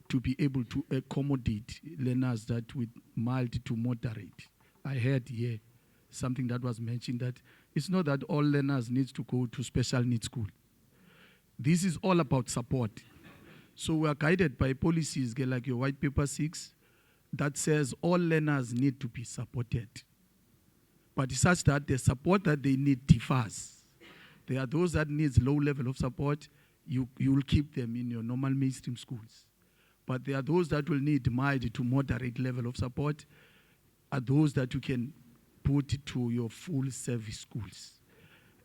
G: to be able to accommodate learners that with mild to moderate. I heard here something that was mentioned, that it's not that all learners need to go to special needs school. This is all about support. So we are guided by policies like your White Paper 6 that says all learners need to be supported. But it's such that the support that they need differs. There are those that need low level of support, you will keep them in your normal mainstream schools. But there are those that will need mild to moderate level of support, are those that you can put to your full service schools,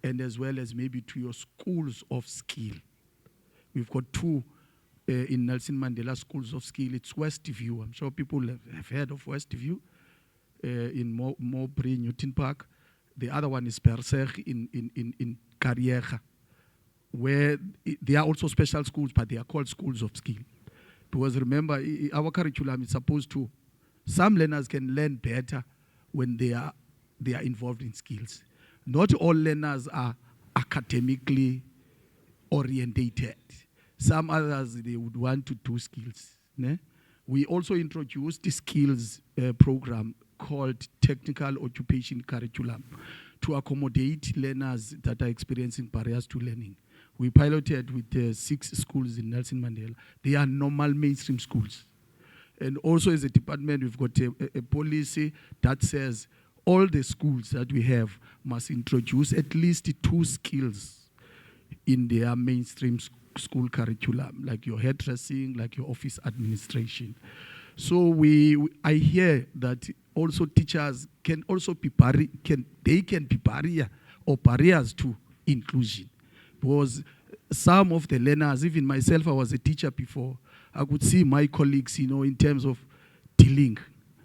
G: and as well as maybe to your schools of skill. We've got two in Nelson Mandela Schools of Skill. It's Westview. I'm sure people have heard of Westview in Mowbray, Newton Park. The other one is Berserk in Kariega, where they are also special schools, but they are called schools of skill. Because remember, our curriculum is supposed to, some learners can learn better when they are involved in skills. Not all learners are academically orientated. Some others, they would want to do skills. Ne? We also introduced the skills program called Technical Occupation Curriculum to accommodate learners that are experiencing barriers to learning. We piloted with 6 schools in Nelson Mandela. They are normal mainstream schools. And also as a department, we've got a policy that says all the schools that we have must introduce at least 2 skills in their mainstream school curriculum, like your hairdressing, like your office administration. So I hear that also teachers can also be barriers to inclusion. Because some of the learners, even myself, I was a teacher before, I could see my colleagues, in terms of dealing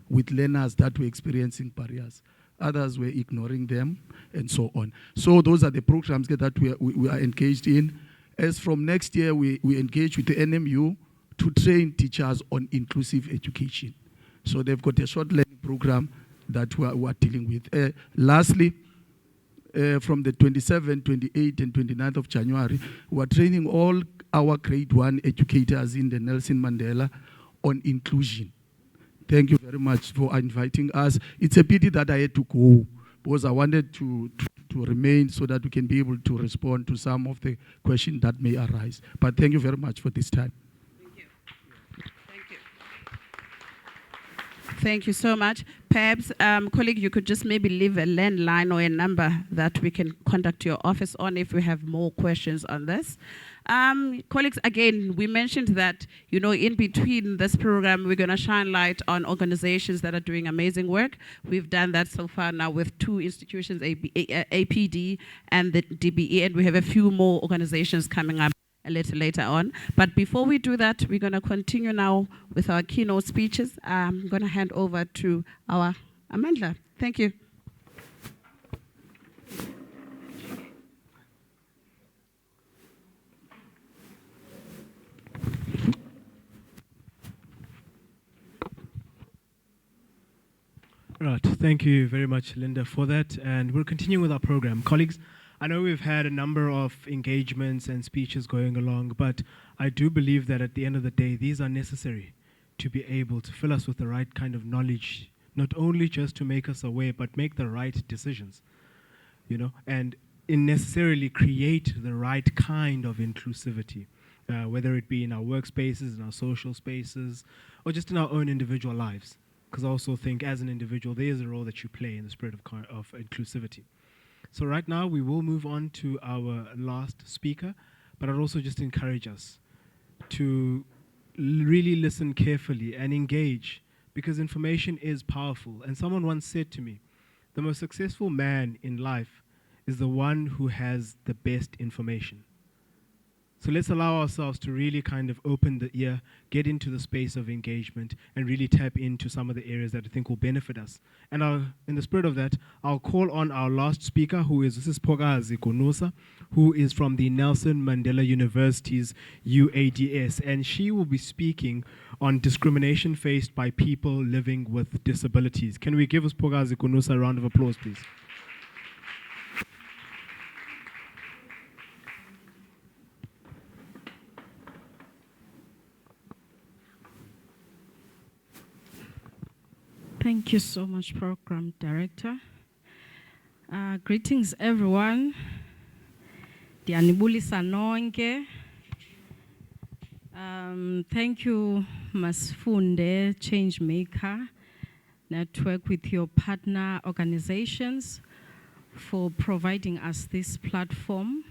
G: with learners that were experiencing barriers. Others were ignoring them, and so on. So those are the programs that we are engaged in. As from next year, we engage with the NMU to train teachers on inclusive education. So they've got a short learning program that we are dealing with. Lastly, from the 27th, 28th, and 29th of January, we are training all our grade 1 educators in the Nelson Mandela on inclusion. Thank you very much for inviting us. It's a pity that I had to go because I wanted to to remain so that we can be able to respond to some of the questions that may arise. But thank you very much for this time.
B: Thank you so much. Perhaps, colleague, you could just maybe leave a landline or a number that we can contact your office on if we have more questions on this. Colleagues, again, we mentioned that, in between this program, we're going to shine light on organizations that are doing amazing work. We've done that so far now with 2 institutions, APD and the DBE, and we have a few more organizations coming up a little later on. But before we do that, we're going to continue now with our keynote speeches. I'm going to hand over to our Amandla. Thank you.
A: Right, thank you very much, Linda, for that. And we're continuing with our program. Colleagues, I know we've had a number of engagements and speeches going along, but I do believe that at the end of the day, these are necessary to be able to fill us with the right kind of knowledge, not only just to make us aware, but make the right decisions, and necessarily create the right kind of inclusivity, whether it be in our workspaces, in our social spaces, or just in our own individual lives. Because I also think as an individual, there is a role that you play in the spirit of inclusivity. So right now, we will move on to our last speaker, but I'd also just encourage us to really listen carefully and engage, because information is powerful. And someone once said to me, the most successful man in life is the one who has the best information. So let's allow ourselves to really kind of open the ear, get into the space of engagement, and really tap into some of the areas that I think will benefit us. And in the spirit of that, I'll call on our last speaker, this is Phokazi Kunusa, who is from the Nelson Mandela University's UADS, and she will be speaking on discrimination faced by people living with disabilities. Can we give us Phokazi Kunusa a round of applause, please?
N: Thank you so much, Program Director. Greetings, everyone. Dianibulisa nonke. Thank you, Masifunde, Changemaker Network, with your partner organizations for providing us this platform.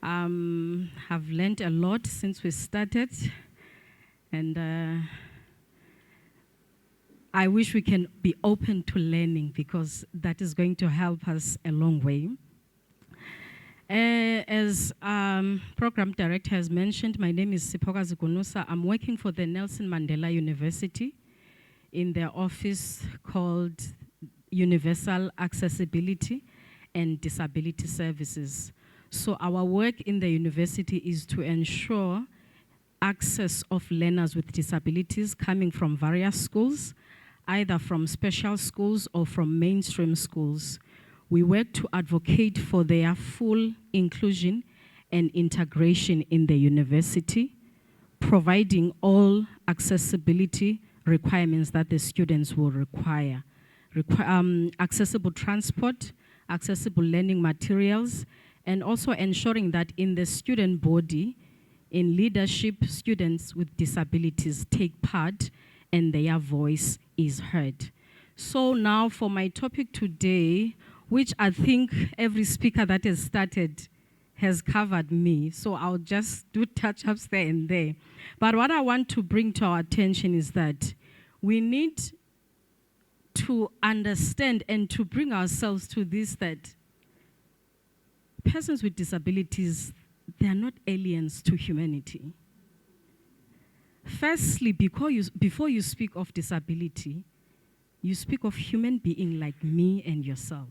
N: I've learned a lot since we started, and I wish we can be open to learning, because that is going to help us a long way. As Program Director has mentioned, my name is Phokazi Kunusa. I'm working for the Nelson Mandela University in their office called Universal Accessibility and Disability Services. So our work in the university is to ensure access of learners with disabilities coming from various schools, either from special schools or from mainstream schools. We work to advocate for their full inclusion and integration in the university, providing all accessibility requirements that the students will require. Accessible transport, accessible learning materials, and also ensuring that in the student body, in leadership, students with disabilities take part and their voice is heard. So now for my topic today, which I think every speaker that has started has covered me, so I'll just do touch-ups there and there. But what I want to bring to our attention is that we need to understand and to bring ourselves to this, that persons with disabilities, they are not aliens to humanity. Firstly, before you speak of disability, you speak of human being like me and yourself.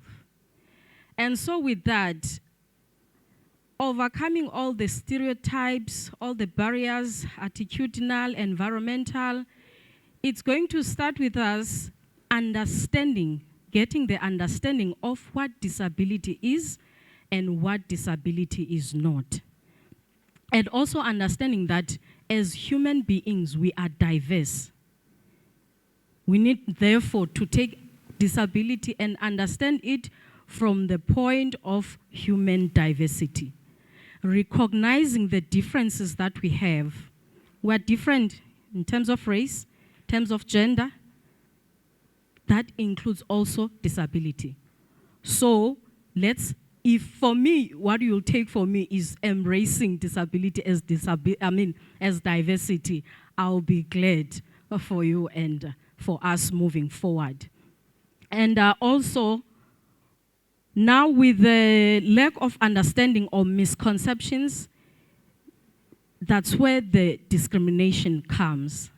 N: And so with that, overcoming all the stereotypes, all the barriers, attitudinal, environmental, it's going to start with us understanding, getting the understanding of what disability is and what disability is not. And also understanding that as human beings, we are diverse. We need, therefore, to take disability and understand it from the point of human diversity, recognizing the differences that we have. We're different in terms of race, in terms of gender. That includes also disability. So if for me, what you'll take for me is embracing disability as as diversity, I'll be glad for you and for us moving forward. And also, now with the lack of understanding or misconceptions, that's where the discrimination comes.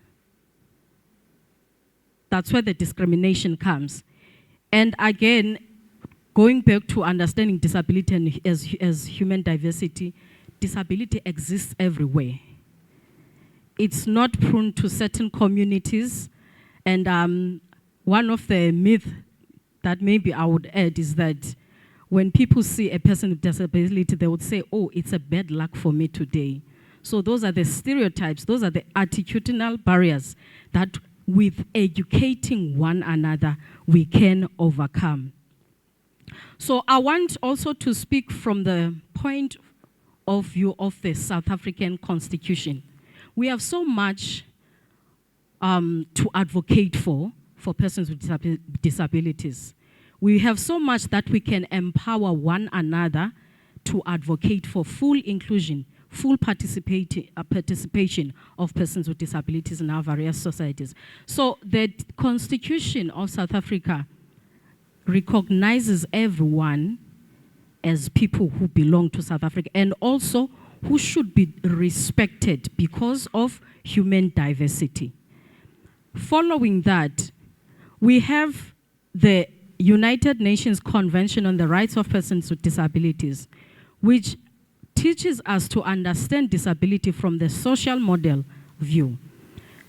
N: That's where the discrimination comes. And again, going back to understanding disability and as human diversity, disability exists everywhere. It's not prone to certain communities. And one of the myths that maybe I would add is that when people see a person with disability, they would say, oh, it's a bad luck for me today. So those are the stereotypes, those are the attitudinal barriers that with educating one another, we can overcome. So I want also to speak from the point of view of the South African Constitution. We have so much to advocate for persons with disabilities. We have so much that we can empower one another to advocate for full inclusion, full participation of persons with disabilities in our various societies. So the Constitution of South Africa recognizes everyone as people who belong to South Africa and also who should be respected because of human diversity. Following that, we have the United Nations Convention on the Rights of Persons with Disabilities, which teaches us to understand disability from the social model view.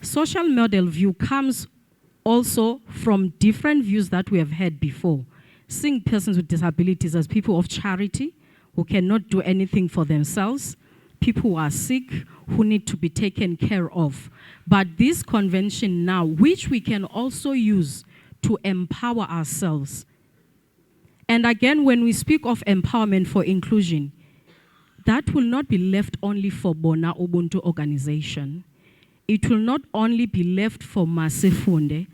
N: Social model view comes also from different views that we have had before, seeing persons with disabilities as people of charity who cannot do anything for themselves, people who are sick, who need to be taken care of. But this convention now, which we can also use to empower ourselves. And again, when we speak of empowerment for inclusion, that will not be left only for Bona Ubuntu organization. It will not only be left for Masifunde.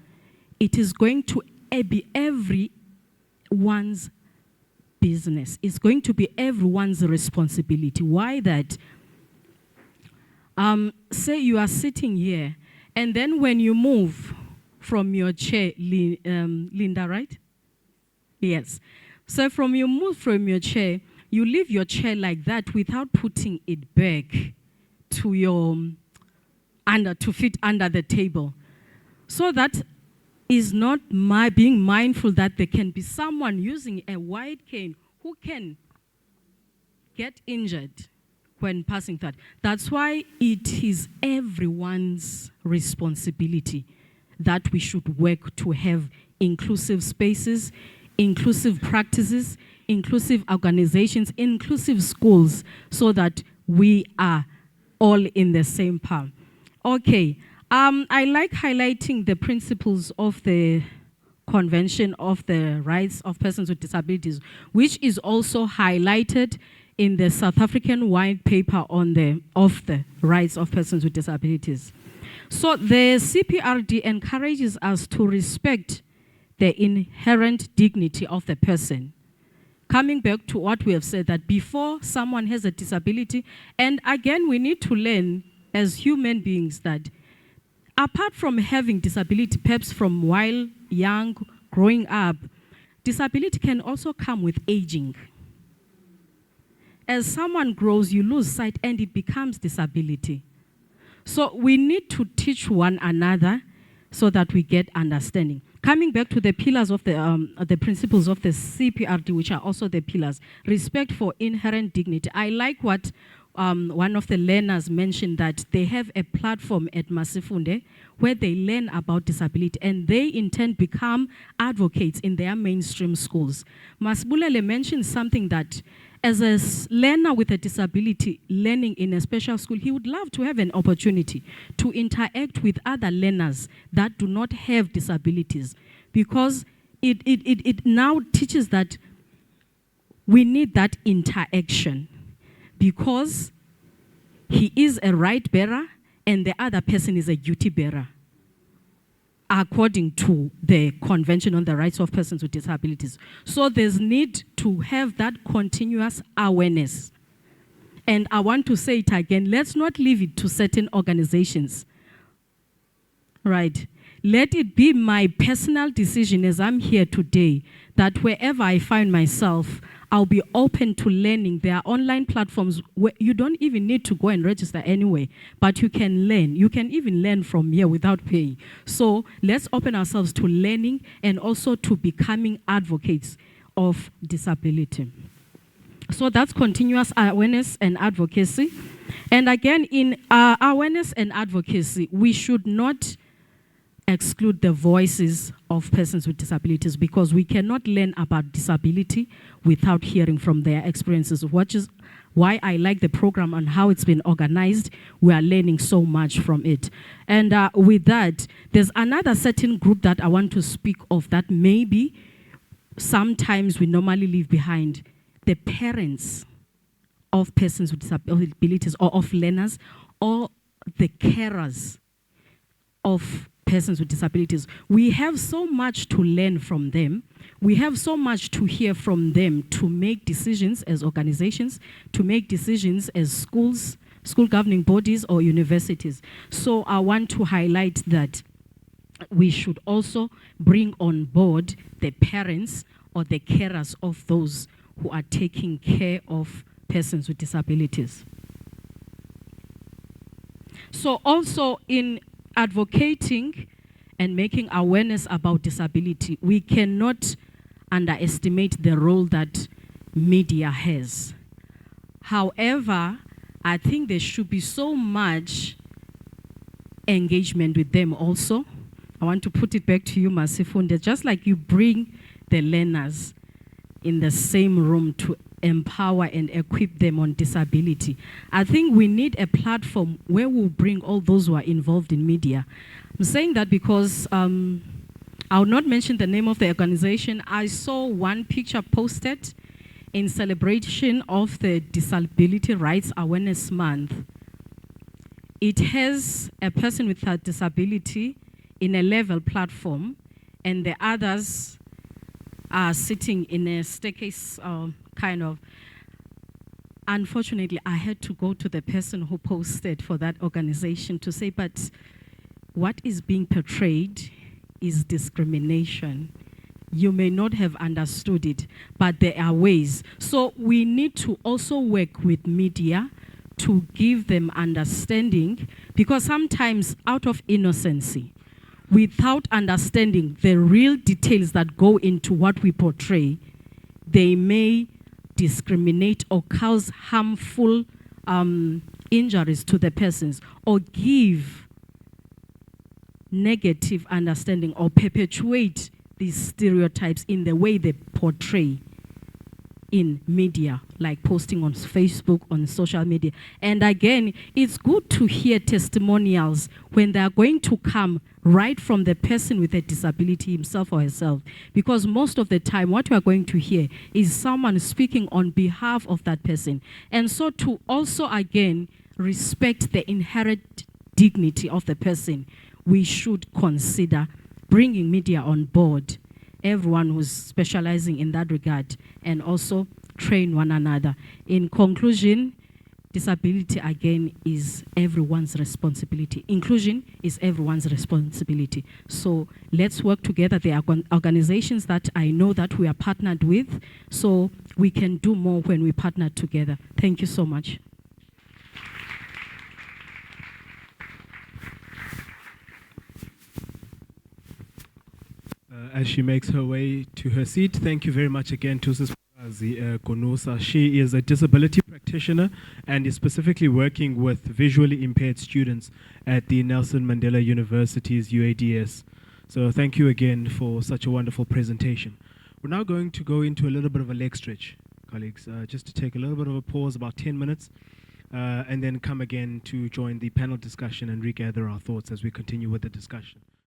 N: It is going to be everyone's business. It's going to be everyone's responsibility. Why that? Say you are sitting here, and then when you move from your chair, Linda, right? Yes. So you move from your chair, you leave your chair like that without putting it back to your to fit under the table. So that is not being mindful that there can be someone using a wide cane who can get injured when passing that. That's why it is everyone's responsibility that we should work to have inclusive spaces, inclusive practices, inclusive organizations, inclusive schools, so that we are all in the same palm. Okay, I like highlighting the principles of the Convention of the Rights of Persons with Disabilities, which is also highlighted in the South African White Paper on the Rights of Persons with Disabilities. So the CPRD encourages us to respect the inherent dignity of the person. Coming back to what we have said, that before someone has a disability, and again, we need to learn as human beings that apart from having disability, perhaps from while young, growing up, disability can also come with aging. As someone grows, you lose sight and it becomes disability. So we need to teach one another so that we get understanding. Coming back to the pillars of the principles of the CPRD, which are also the pillars, respect for inherent dignity. I like what one of the learners mentioned, that they have a platform at Masifunde where they learn about disability and they in turn become advocates in their mainstream schools. Masbulele mentioned something that as a learner with a disability learning in a special school, he would love to have an opportunity to interact with other learners that do not have disabilities, because it now teaches that we need that interaction because he is a right bearer and the other person is a duty bearer, according to the Convention on the Rights of Persons with Disabilities. So there's need to have that continuous awareness. And I want to say it again, let's not leave it to certain organizations. Right? Let it be my personal decision as I'm here today that wherever I find myself, I'll be open to learning. There are online platforms where you don't even need to go and register anyway, but you can learn. You can even learn from here without paying. So let's open ourselves to learning and also to becoming advocates of disability. So that's continuous awareness and advocacy. And again, in awareness and advocacy, we should not exclude the voices of persons with disabilities because we cannot learn about disability without hearing from their experiences, which is why I like the program and how it's been organized. We are learning so much from it. And with that, there's another certain group that I want to speak of that maybe sometimes we normally leave behind. The parents of persons with disabilities or of learners or the carers of persons with disabilities. We have so much to learn from them. We have so much to hear from them to make decisions as organizations, to make decisions as schools, school governing bodies or universities. So I want to highlight that we should also bring on board the parents or the carers of those who are taking care of persons with disabilities. So also in advocating and making awareness about disability, we cannot underestimate the role that media has. However, I think there should be so much engagement with them also. I want to put it back to you, Masifunde, just like you bring the learners in the same room to empower and equip them on disability. I think we need a platform where we'll bring all those who are involved in media. I'm saying that because I'll not mention the name of the organization. I saw one picture posted in celebration of the Disability Rights Awareness Month. It has a person with a disability in a level platform and the others are sitting in a staircase kind of. Unfortunately, I had to go to the person who posted for that organization to say, but what is being portrayed is discrimination. You may not have understood it, but there are ways. So we need to also work with media to give them understanding, because sometimes out of innocency, without understanding the real details that go into what we portray, they may discriminate or cause harmful injuries to the persons or give negative understanding or perpetuate these stereotypes in the way they portray in media, like posting on Facebook, on social media. And again, it's good to hear testimonials when they are going to come right from the person with a disability himself or herself. Because most of the time, what we are going to hear is someone speaking on behalf of that person. And so to also, again, respect the inherent dignity of the person, we should consider bringing media on board, everyone who's specializing in that regard, and also train one another. In conclusion, disability, again, is everyone's responsibility. Inclusion is everyone's responsibility. So let's work together. There are organizations that I know that we are partnered with, so we can do more when we partner together. Thank you so much.
A: As she makes her way to her seat, thank you very much again to Sisiphokazi Gunusa. She is a disability practitioner and is specifically working with visually impaired students at the Nelson Mandela University's UADS. So thank you again for such a wonderful presentation. We're now going to go into a little bit of a leg stretch, colleagues, just to take a little bit of a pause, about 10 minutes, and then come again to join the panel discussion and regather our thoughts as we continue with the discussion.